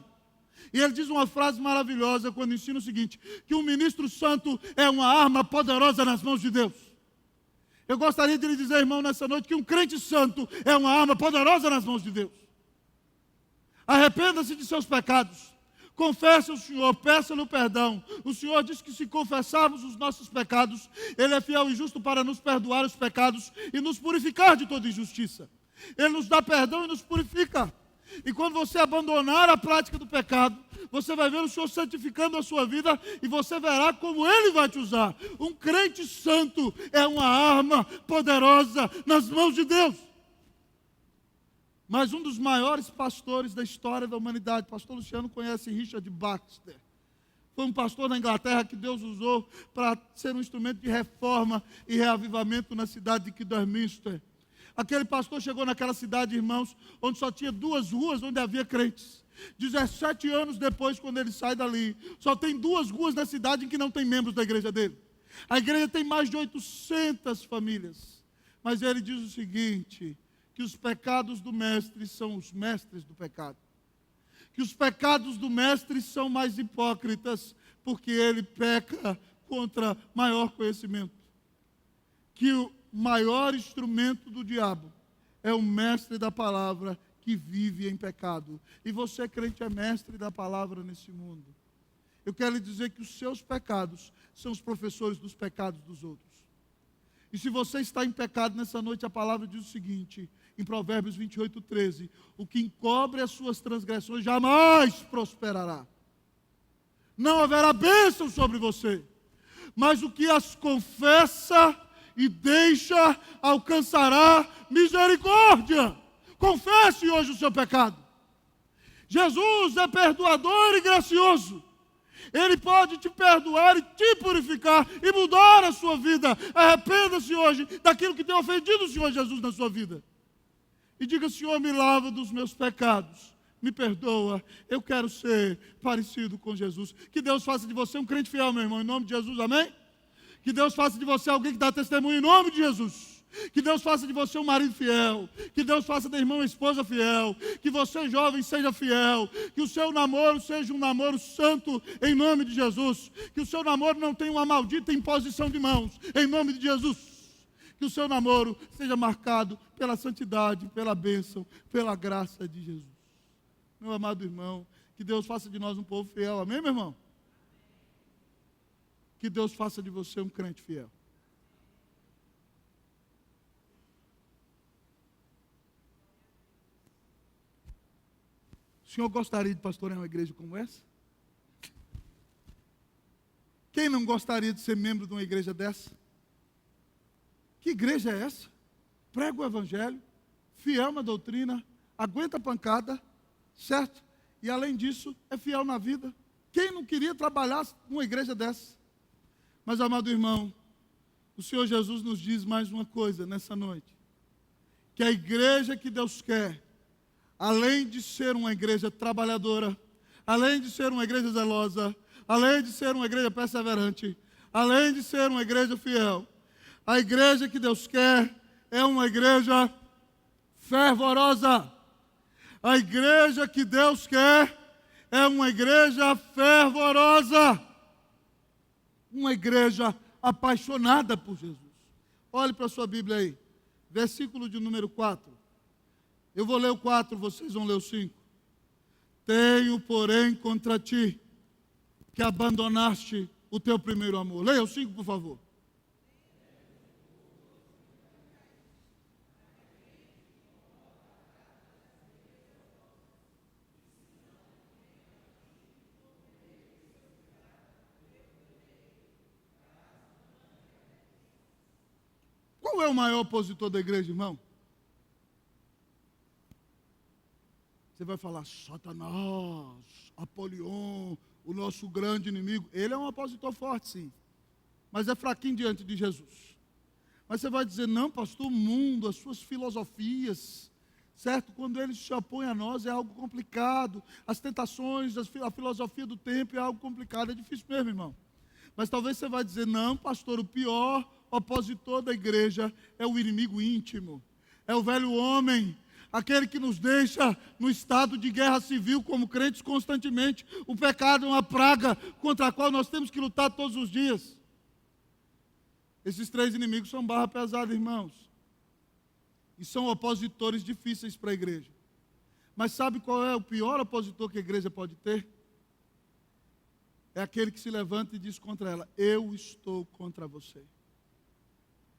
E ele diz uma frase maravilhosa quando ensina o seguinte, que um ministro santo é uma arma poderosa nas mãos de Deus. Eu gostaria de lhe dizer, irmão, nessa noite, que um crente santo é uma arma poderosa nas mãos de Deus. Arrependa-se de seus pecados. Confesse ao Senhor, peça-lhe o perdão. O Senhor diz que se confessarmos os nossos pecados, Ele é fiel e justo para nos perdoar os pecados e nos purificar de toda injustiça. Ele nos dá perdão e nos purifica. E quando você abandonar a prática do pecado, você vai ver o Senhor santificando a sua vida e você verá como Ele vai te usar. Um crente santo é uma arma poderosa nas mãos de Deus. Mas um dos maiores pastores da história da humanidade, o pastor Luciano conhece Richard Baxter. Foi um pastor na Inglaterra que Deus usou para ser um instrumento de reforma e reavivamento na cidade de Kidderminster. Aquele pastor chegou naquela cidade, irmãos, onde só tinha 2 ruas onde havia crentes. 17 anos depois, quando ele sai dali, só tem 2 ruas na cidade em que não tem membros da igreja dele. A igreja tem mais de 800 famílias. Mas ele diz o seguinte, que os pecados do mestre são os mestres do pecado. Que os pecados do mestre são mais hipócritas, porque ele peca contra maior conhecimento. Que o maior instrumento do diabo é o mestre da palavra que vive em pecado. E você, crente, é mestre da palavra nesse mundo. Eu quero lhe dizer que os seus pecados são os professores dos pecados dos outros. E se você está em pecado nessa noite, a palavra diz o seguinte, em Provérbios 28:13, o que encobre as suas transgressões jamais prosperará. Não haverá bênção sobre você, mas o que as confessa e deixa alcançará misericórdia. Confesse hoje o seu pecado. Jesus é perdoador e gracioso. Ele pode te perdoar e te purificar e mudar a sua vida. Arrependa-se hoje daquilo que tem ofendido o Senhor Jesus na sua vida. E diga, Senhor, me lava dos meus pecados. Me perdoa, eu quero ser parecido com Jesus. Que Deus faça de você um crente fiel, meu irmão, em nome de Jesus, amém? Que Deus faça de você alguém que dá testemunho em nome de Jesus. Que Deus faça de você um marido fiel. Que Deus faça da irmã uma esposa fiel. Que você, jovem, seja fiel. Que o seu namoro seja um namoro santo em nome de Jesus. Que o seu namoro não tenha uma maldita imposição de mãos em nome de Jesus. Que o seu namoro seja marcado pela santidade, pela bênção, pela graça de Jesus. Meu amado irmão, que Deus faça de nós um povo fiel. Amém, meu irmão? Que Deus faça de você um crente fiel. O senhor gostaria de pastorear uma igreja como essa? Quem não gostaria de ser membro de uma igreja dessa? Que igreja é essa? Prega o evangelho, fiel na doutrina, aguenta a pancada, certo? E além disso, é fiel na vida. Quem não queria trabalhar numa igreja dessa? Mas, amado irmão, o Senhor Jesus nos diz mais uma coisa nessa noite. Que a igreja que Deus quer, além de ser uma igreja trabalhadora, além de ser uma igreja zelosa, além de ser uma igreja perseverante, além de ser uma igreja fiel, a igreja que Deus quer é uma igreja fervorosa. A igreja que Deus quer é uma igreja fervorosa. Uma igreja apaixonada por Jesus. Olhe para a sua Bíblia aí, versículo de número 4. Eu vou ler o 4, vocês vão ler o 5. Tenho, porém, contra ti, que abandonaste o teu primeiro amor. Leia o 5, por favor. Qual é o maior opositor da igreja, irmão? Você vai falar, Satanás, Apolion, o nosso grande inimigo. Ele é um opositor forte, sim. Mas é fraquinho diante de Jesus. Mas você vai dizer, não, pastor, o mundo, as suas filosofias, certo? Quando ele se opõe a nós é algo complicado. As tentações, a filosofia do tempo é algo complicado. É difícil mesmo, irmão. Mas talvez você vai dizer, não, pastor, o pior opositor da igreja é o inimigo íntimo. É o velho homem, aquele que nos deixa no estado de guerra civil como crentes constantemente. O pecado é uma praga contra a qual nós temos que lutar todos os dias. Esses 3 inimigos são barra pesada, irmãos. E são opositores difíceis para a igreja. Mas sabe qual é o pior opositor que a igreja pode ter? É aquele que se levanta e diz contra ela, eu estou contra você.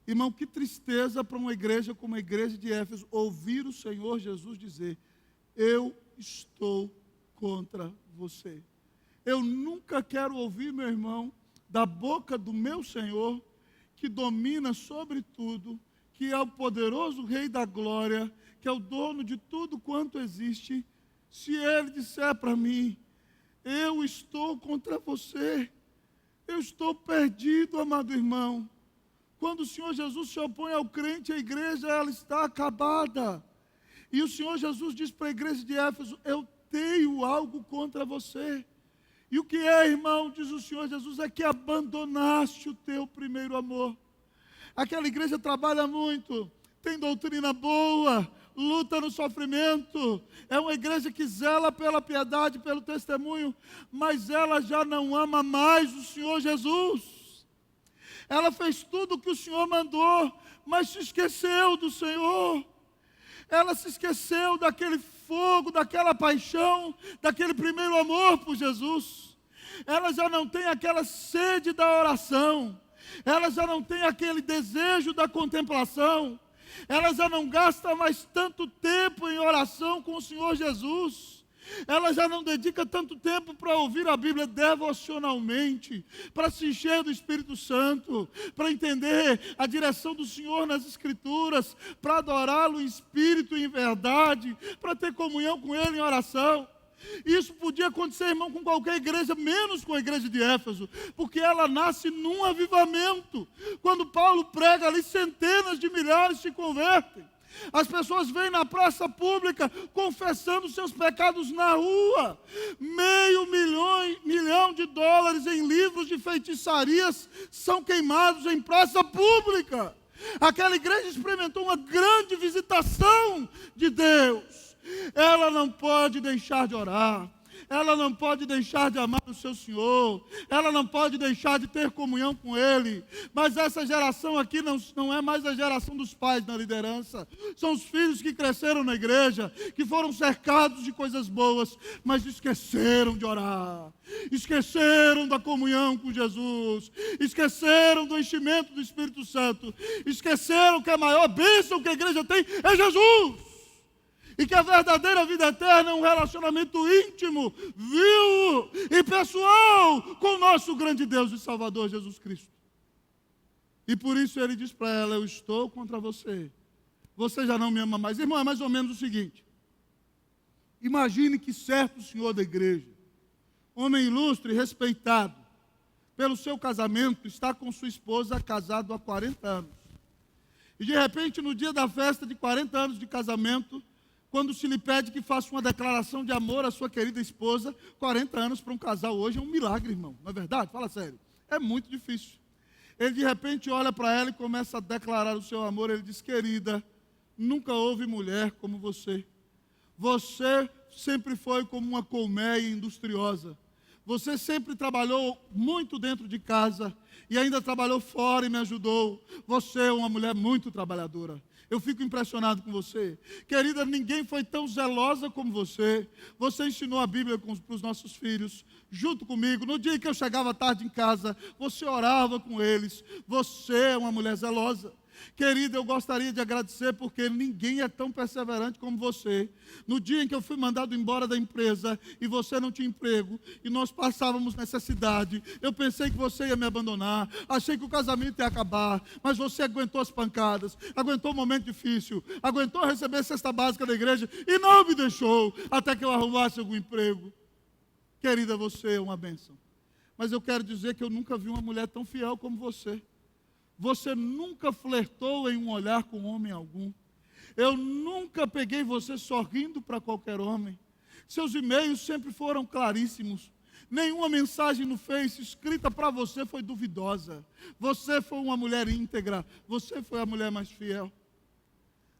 Irmão, que tristeza para uma igreja como a igreja de Éfeso ouvir o Senhor Jesus dizer, eu estou contra você. Eu nunca quero ouvir, meu irmão, da boca do meu Senhor, que domina sobre tudo, que é o poderoso Rei da Glória, que é o dono de tudo quanto existe, se Ele disser para mim, eu estou contra você, eu estou perdido, amado irmão. Quando o Senhor Jesus se opõe ao crente, a igreja ela está acabada. E o Senhor Jesus diz para a igreja de Éfeso, eu tenho algo contra você. E o que é, irmão, diz o Senhor Jesus, é que abandonaste o teu primeiro amor. Aquela igreja trabalha muito, tem doutrina boa, luta no sofrimento, é uma igreja que zela pela piedade, pelo testemunho, mas ela já não ama mais o Senhor Jesus. Ela fez tudo o que o Senhor mandou, mas se esqueceu do Senhor. Ela se esqueceu daquele fogo, daquela paixão, daquele primeiro amor por Jesus. Ela já não tem aquela sede da oração. Ela já não tem aquele desejo da contemplação. Ela já não gasta mais tanto tempo em oração com o Senhor Jesus. Ela já não dedica tanto tempo para ouvir a Bíblia devocionalmente, para se encher do Espírito Santo, para entender a direção do Senhor nas Escrituras, para adorá-lo em espírito e em verdade, para ter comunhão com Ele em oração. Isso podia acontecer, irmão, com qualquer igreja, menos com a igreja de Éfeso, porque ela nasce num avivamento. Quando Paulo prega ali, centenas de milhares se convertem. As pessoas vêm na praça pública confessando seus pecados na rua. $500 milhões em livros de feitiçarias são queimados em praça pública. Aquela igreja experimentou uma grande visitação de Deus. Ela não pode deixar de orar. Ela não pode deixar de amar o seu Senhor. Ela não pode deixar de ter comunhão com Ele. Mas essa geração aqui não é mais a geração dos pais na liderança. São os filhos que cresceram na igreja, que foram cercados de coisas boas, mas esqueceram de orar. Esqueceram da comunhão com Jesus. Esqueceram do enchimento do Espírito Santo. Esqueceram que a maior bênção que a igreja tem é Jesus. E que a verdadeira vida eterna é um relacionamento íntimo, vivo e pessoal com o nosso grande Deus e Salvador Jesus Cristo. E por isso ele diz para ela: eu estou contra você. Você já não me ama mais. Irmão, é mais ou menos o seguinte. Imagine que certo senhor da igreja, homem ilustre e respeitado, pelo seu casamento, está com sua esposa casado há 40 anos. E de repente, no dia da festa de 40 anos de casamento, quando se lhe pede que faça uma declaração de amor à sua querida esposa, 40 anos para um casal hoje é um milagre, irmão. Não é verdade? Fala sério. É muito difícil. Ele de repente olha para ela e começa a declarar o seu amor. Ele diz: querida, nunca houve mulher como você. Você sempre foi como uma colmeia industriosa. Você sempre trabalhou muito dentro de casa e ainda trabalhou fora e me ajudou. Você é uma mulher muito trabalhadora. Eu fico impressionado com você. Querida, ninguém foi tão zelosa como você. Você ensinou a Bíblia para os nossos filhos, junto comigo. No dia que eu chegava tarde em casa, você orava com eles. Você é uma mulher zelosa. Querida, eu gostaria de agradecer porque ninguém é tão perseverante como você. No dia em que eu fui mandado embora da empresa e você não tinha emprego e nós passávamos necessidade, eu pensei que você ia me abandonar, achei que o casamento ia acabar, mas você aguentou as pancadas, aguentou o momento difícil, aguentou receber a cesta básica da igreja e não me deixou até que eu arrumasse algum emprego. Querida, você é uma bênção. Mas eu quero dizer que eu nunca vi uma mulher tão fiel como você. Você nunca flertou em um olhar com homem algum. Eu nunca peguei você sorrindo para qualquer homem. Seus e-mails sempre foram claríssimos. Nenhuma mensagem no Face escrita para você foi duvidosa. Você foi uma mulher íntegra. Você foi a mulher mais fiel.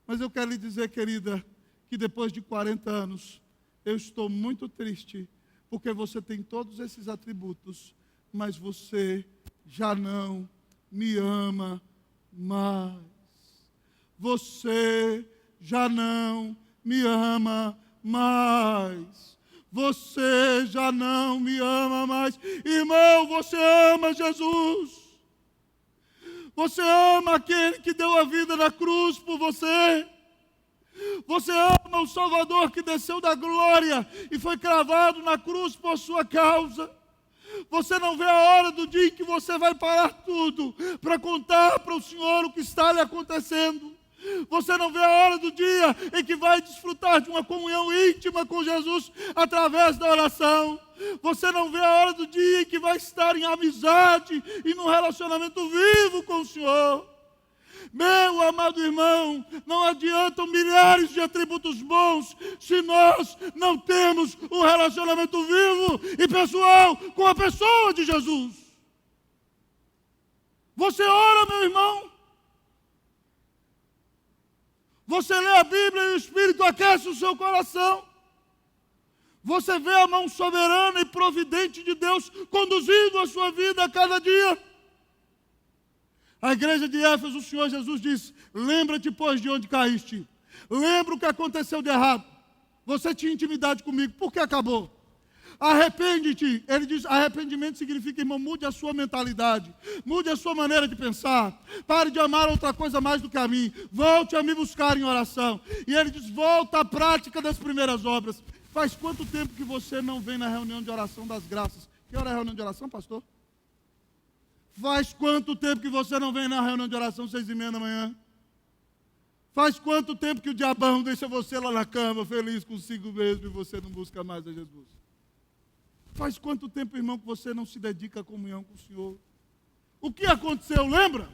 Mas eu quero lhe dizer, querida, que depois de 40 anos, eu estou muito triste, porque você tem todos esses atributos, mas você já não me ama mais. Você já não me ama mais. Você já não me ama mais. Irmão, você ama Jesus. Você ama aquele que deu a vida na cruz por você. Você ama o Salvador que desceu da glória e foi cravado na cruz por sua causa. Você não vê a hora do dia em que você vai parar tudo para contar para o Senhor o que está lhe acontecendo. Você não vê a hora do dia em que vai desfrutar de uma comunhão íntima com Jesus através da oração. Você não vê a hora do dia em que vai estar em amizade e num relacionamento vivo com o Senhor. Meu amado irmão, não adiantam milhares de atributos bons se nós não temos um relacionamento vivo e pessoal com a pessoa de Jesus. Você ora, meu irmão? Você lê a Bíblia e o Espírito aquece o seu coração? Você vê a mão soberana e providente de Deus conduzindo a sua vida a cada dia? A igreja de Éfeso, o Senhor Jesus disse: lembra-te, pois, de onde caíste. Lembra o que aconteceu de errado. Você tinha intimidade comigo, por que acabou? Arrepende-te. Ele diz: arrependimento significa, irmão, mude a sua mentalidade, mude a sua maneira de pensar, pare de amar outra coisa mais do que a mim, volte a me buscar em oração. E ele diz: volta à prática das primeiras obras. Faz quanto tempo que você não vem na reunião de oração das graças? Que hora é a reunião de oração, pastor? Faz quanto tempo que você não vem na reunião de oração 6:30 da manhã? Faz quanto tempo que o diabão deixa você lá na cama, feliz consigo mesmo, e você não busca mais a Jesus? Faz quanto tempo, irmão, que você não se dedica à comunhão com o Senhor? O que aconteceu, lembra?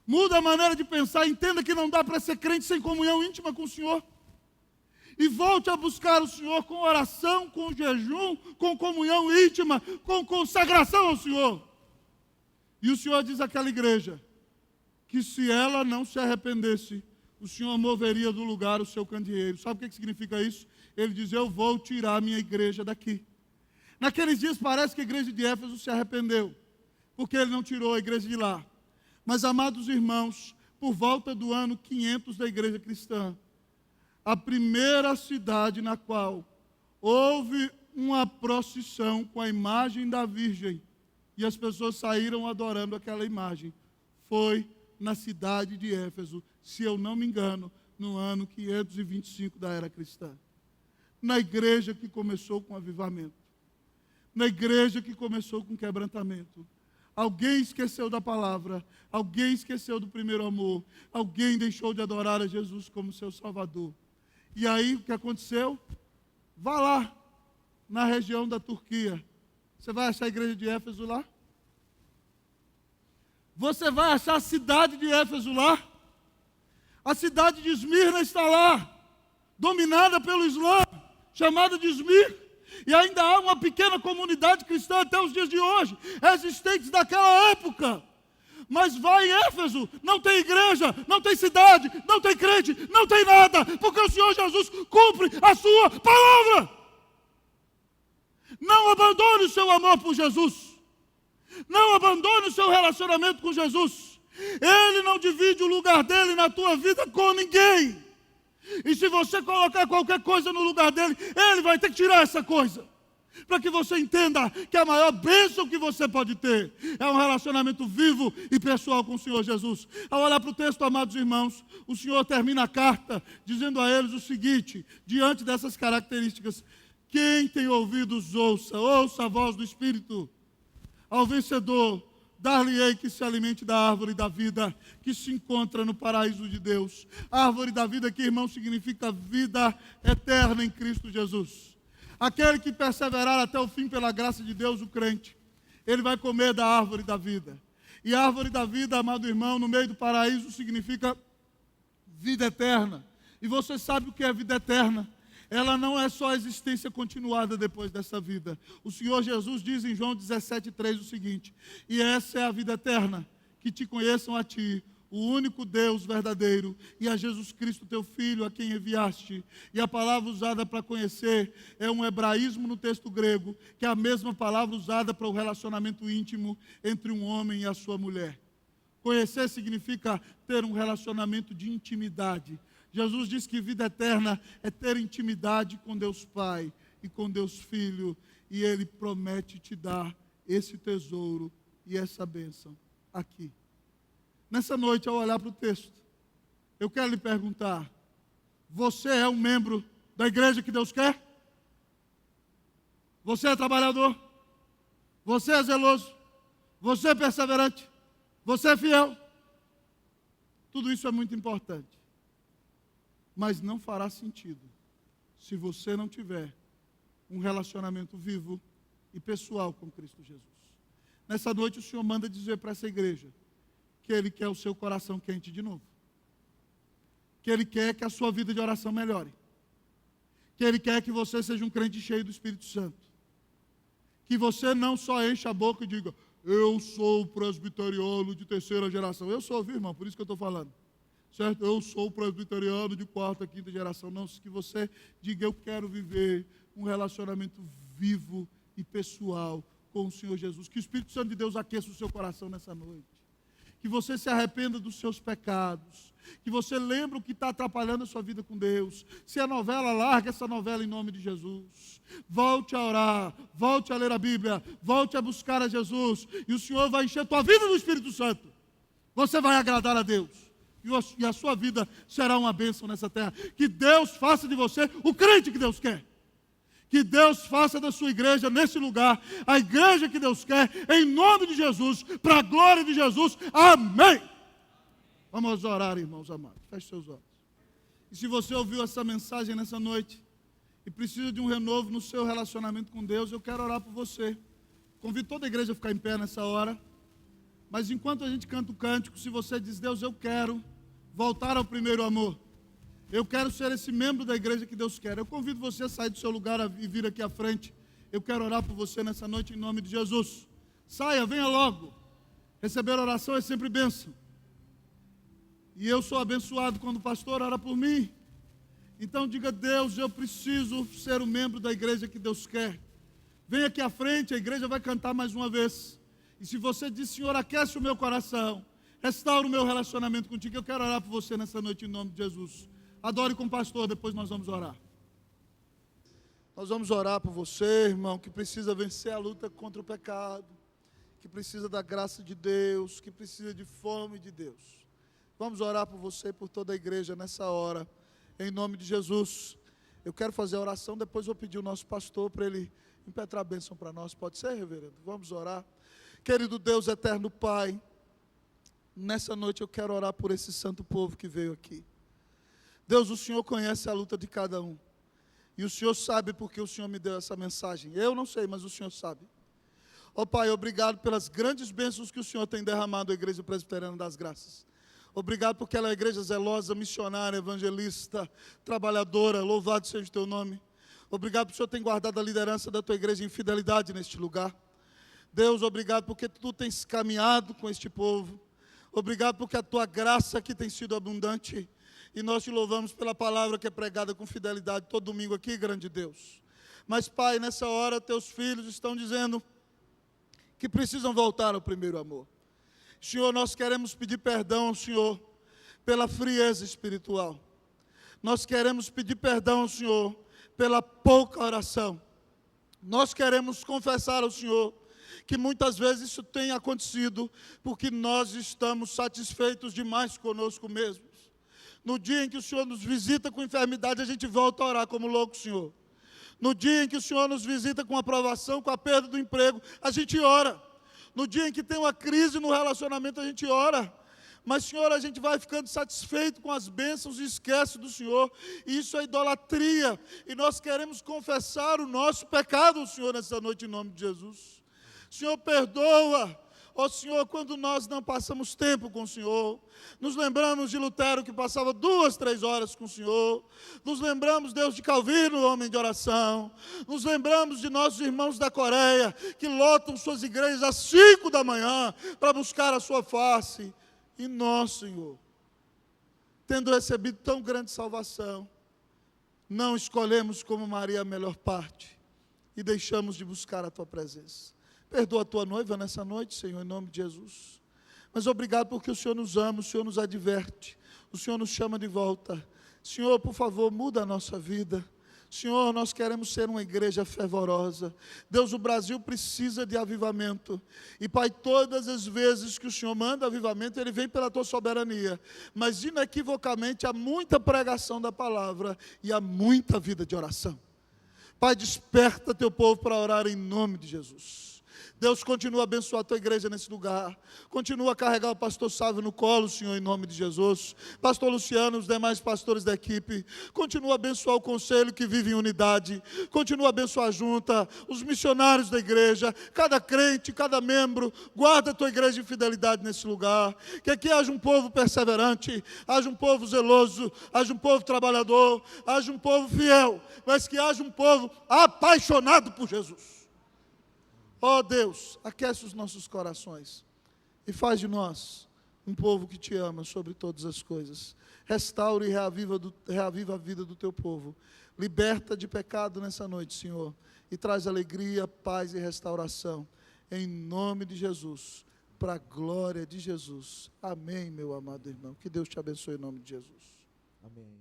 Muda a maneira de pensar, entenda que não dá para ser crente sem comunhão íntima com o Senhor. E volte a buscar o Senhor com oração, com jejum, com comunhão íntima, com consagração ao Senhor. E o Senhor diz àquela igreja que se ela não se arrependesse, o Senhor moveria do lugar o seu candeeiro. Sabe o que significa isso? Ele diz: eu vou tirar a minha igreja daqui. Naqueles dias parece que a igreja de Éfeso se arrependeu, porque ele não tirou a igreja de lá. Mas, amados irmãos, por volta do ano 500 da igreja cristã, a primeira cidade na qual houve uma procissão com a imagem da Virgem, e as pessoas saíram adorando aquela imagem, foi na cidade de Éfeso, se eu não me engano, no ano 525 da era cristã. Na igreja que começou com avivamento. Na igreja que começou com quebrantamento. Alguém esqueceu da palavra, alguém esqueceu do primeiro amor, alguém deixou de adorar a Jesus como seu Salvador. E aí o que aconteceu? Vá lá, na região da Turquia. Você vai achar a igreja de Éfeso lá? Você vai achar a cidade de Éfeso lá? A cidade de Esmirna está lá, dominada pelo Islã, chamada de Esmirna. E ainda há uma pequena comunidade cristã até os dias de hoje, existentes daquela época. Mas vai em Éfeso, não tem igreja, não tem cidade, não tem crente, não tem nada, porque o Senhor Jesus cumpre a sua palavra. Não abandone o seu amor por Jesus. Não abandone o seu relacionamento com Jesus. Ele não divide o lugar dele na tua vida com ninguém. E se você colocar qualquer coisa no lugar dele, ele vai ter que tirar essa coisa. Para que você entenda que a maior bênção que você pode ter é um relacionamento vivo e pessoal com o Senhor Jesus. Ao olhar para o texto, amados irmãos, o Senhor termina a carta dizendo a eles o seguinte: diante dessas características, quem tem ouvidos ouça a voz do Espírito. Ao vencedor, dar-lhe-ei que se alimente da árvore da vida, que se encontra no paraíso de Deus. A árvore da vida aqui, irmão, significa vida eterna em Cristo Jesus. Aquele que perseverar até o fim pela graça de Deus, o crente, ele vai comer da árvore da vida. E a árvore da vida, amado irmão, no meio do paraíso, significa vida eterna. E você sabe o que é vida eterna? Ela não é só a existência continuada depois dessa vida. O Senhor Jesus diz em João 17,3 o seguinte: e essa é a vida eterna, que te conheçam a ti, o único Deus verdadeiro, e a Jesus Cristo teu Filho, a quem enviaste. E a palavra usada para conhecer é um hebraísmo no texto grego, que é a mesma palavra usada para o relacionamento íntimo entre um homem e a sua mulher. Conhecer significa ter um relacionamento de intimidade. Jesus diz que vida eterna é ter intimidade com Deus Pai e com Deus Filho, e Ele promete te dar esse tesouro e essa bênção aqui. Nessa noite, ao olhar para o texto, eu quero lhe perguntar: você é um membro da igreja que Deus quer? Você é trabalhador? Você é zeloso? Você é perseverante? Você é fiel? Tudo isso é muito importante. Mas não fará sentido se você não tiver um relacionamento vivo e pessoal com Cristo Jesus. Nessa noite o Senhor manda dizer para essa igreja que Ele quer o seu coração quente de novo. Que Ele quer que a sua vida de oração melhore. Que Ele quer que você seja um crente cheio do Espírito Santo. Que você não só encha a boca e diga, eu sou presbiteriano de terceira geração. Eu sou, viu, irmão? Por isso que eu estou falando. Certo? Eu sou presbiteriano de quarta, quinta geração. Não, que você diga, eu quero viver um relacionamento vivo e pessoal com o Senhor Jesus. Que o Espírito Santo de Deus aqueça o seu coração nessa noite. Que você se arrependa dos seus pecados. Que você lembre o que está atrapalhando a sua vida com Deus. Se é novela, larga essa novela em nome de Jesus. Volte a orar, volte a ler a Bíblia, volte a buscar a Jesus. E o Senhor vai encher a tua vida do Espírito Santo. Você vai agradar a Deus. E a sua vida será uma bênção nessa terra. Que Deus faça de você o crente que Deus quer. Que Deus faça da sua igreja, nesse lugar, a igreja que Deus quer, em nome de Jesus, para a glória de Jesus. Amém. Vamos orar, irmãos amados. Feche seus olhos. E se você ouviu essa mensagem nessa noite e precisa de um renovo no seu relacionamento com Deus, eu quero orar por você. Convido toda a igreja a ficar em pé nessa hora. Mas enquanto a gente canta o cântico, se você diz, Deus, eu quero voltar ao primeiro amor. Eu quero ser esse membro da igreja que Deus quer. Eu convido você a sair do seu lugar e vir aqui à frente. Eu quero orar por você nessa noite em nome de Jesus. Saia, venha logo. Receber oração é sempre bênção. E eu sou abençoado quando o pastor ora por mim. Então diga, Deus, eu preciso ser um membro da igreja que Deus quer. Venha aqui à frente, a igreja vai cantar mais uma vez. E se você diz, Senhor, aquece o meu coração, restaura o meu relacionamento contigo, eu quero orar por você nessa noite em nome de Jesus. Adore com o pastor, depois nós vamos orar. Nós vamos orar por você, irmão, que precisa vencer a luta contra o pecado, que precisa da graça de Deus, que precisa de fome de Deus. Vamos orar por você e por toda a igreja nessa hora, em nome de Jesus. Eu quero fazer a oração, depois vou pedir o nosso pastor para ele impetrar a bênção para nós. Pode ser, reverendo? Vamos orar. Querido Deus, eterno Pai, nessa noite eu quero orar por esse santo povo que veio aqui. Deus, o Senhor conhece a luta de cada um. E o Senhor sabe porque o Senhor me deu essa mensagem. Eu não sei, mas o Senhor sabe. Ó Pai, obrigado pelas grandes bênçãos que o Senhor tem derramado à Igreja Presbiteriana das Graças. Obrigado porque ela é uma igreja zelosa, missionária, evangelista, trabalhadora. Louvado seja o teu nome. Obrigado porque o Senhor tem guardado a liderança da tua igreja em fidelidade neste lugar. Deus, obrigado porque tu tens caminhado com este povo. Obrigado porque a tua graça aqui tem sido abundante. E nós te louvamos pela palavra que é pregada com fidelidade todo domingo aqui, grande Deus. Mas, Pai, nessa hora teus filhos estão dizendo que precisam voltar ao primeiro amor. Senhor, nós queremos pedir perdão ao Senhor pela frieza espiritual. Nós queremos pedir perdão ao Senhor pela pouca oração. Nós queremos confessar ao Senhor que muitas vezes isso tem acontecido porque nós estamos satisfeitos demais conosco mesmos. No dia em que o Senhor nos visita com enfermidade, a gente volta a orar como louco, Senhor. No dia em que o Senhor nos visita com aprovação, com a perda do emprego, a gente ora. No dia em que tem uma crise no relacionamento, a gente ora. Mas, Senhor, a gente vai ficando satisfeito com as bênçãos e esquece do Senhor. E isso é idolatria. E nós queremos confessar o nosso pecado ao Senhor nessa noite, em nome de Jesus. Senhor, perdoa. Ó Senhor, quando nós não passamos tempo com o Senhor, nos lembramos de Lutero que passava 2, 3 horas com o Senhor, nos lembramos, Deus, de Calvino, homem de oração, nos lembramos de nossos irmãos da Coreia, que lotam suas igrejas às 5 da manhã para buscar a sua face, e nós, Senhor, tendo recebido tão grande salvação, não escolhemos como Maria a melhor parte, e deixamos de buscar a tua presença. Perdoa a tua noiva nessa noite, Senhor, em nome de Jesus. Mas obrigado porque o Senhor nos ama, o Senhor nos adverte, o Senhor nos chama de volta. Senhor, por favor, muda a nossa vida. Senhor, nós queremos ser uma igreja fervorosa. Deus, o Brasil precisa de avivamento. E, Pai, todas as vezes que o Senhor manda avivamento, Ele vem pela tua soberania. Mas, inequivocamente, há muita pregação da palavra e há muita vida de oração. Pai, desperta teu povo para orar em nome de Jesus. Deus, continua a abençoar a tua igreja nesse lugar. Continua a carregar o pastor Sávio no colo, Senhor, em nome de Jesus. Pastor Luciano, os demais pastores da equipe. Continua a abençoar o conselho que vive em unidade. Continua a abençoar a junta, os missionários da igreja, cada crente, cada membro. Guarda a tua igreja em fidelidade nesse lugar. Que aqui haja um povo perseverante, haja um povo zeloso, haja um povo trabalhador, haja um povo fiel, mas que haja um povo apaixonado por Jesus. Ó Deus, aquece os nossos corações e faz de nós um povo que te ama sobre todas as coisas. Restaura e reaviva a vida do teu povo. Liberta de pecado nessa noite, Senhor, e traz alegria, paz e restauração. Em nome de Jesus, para a glória de Jesus. Amém, meu amado irmão. Que Deus te abençoe em nome de Jesus. Amém.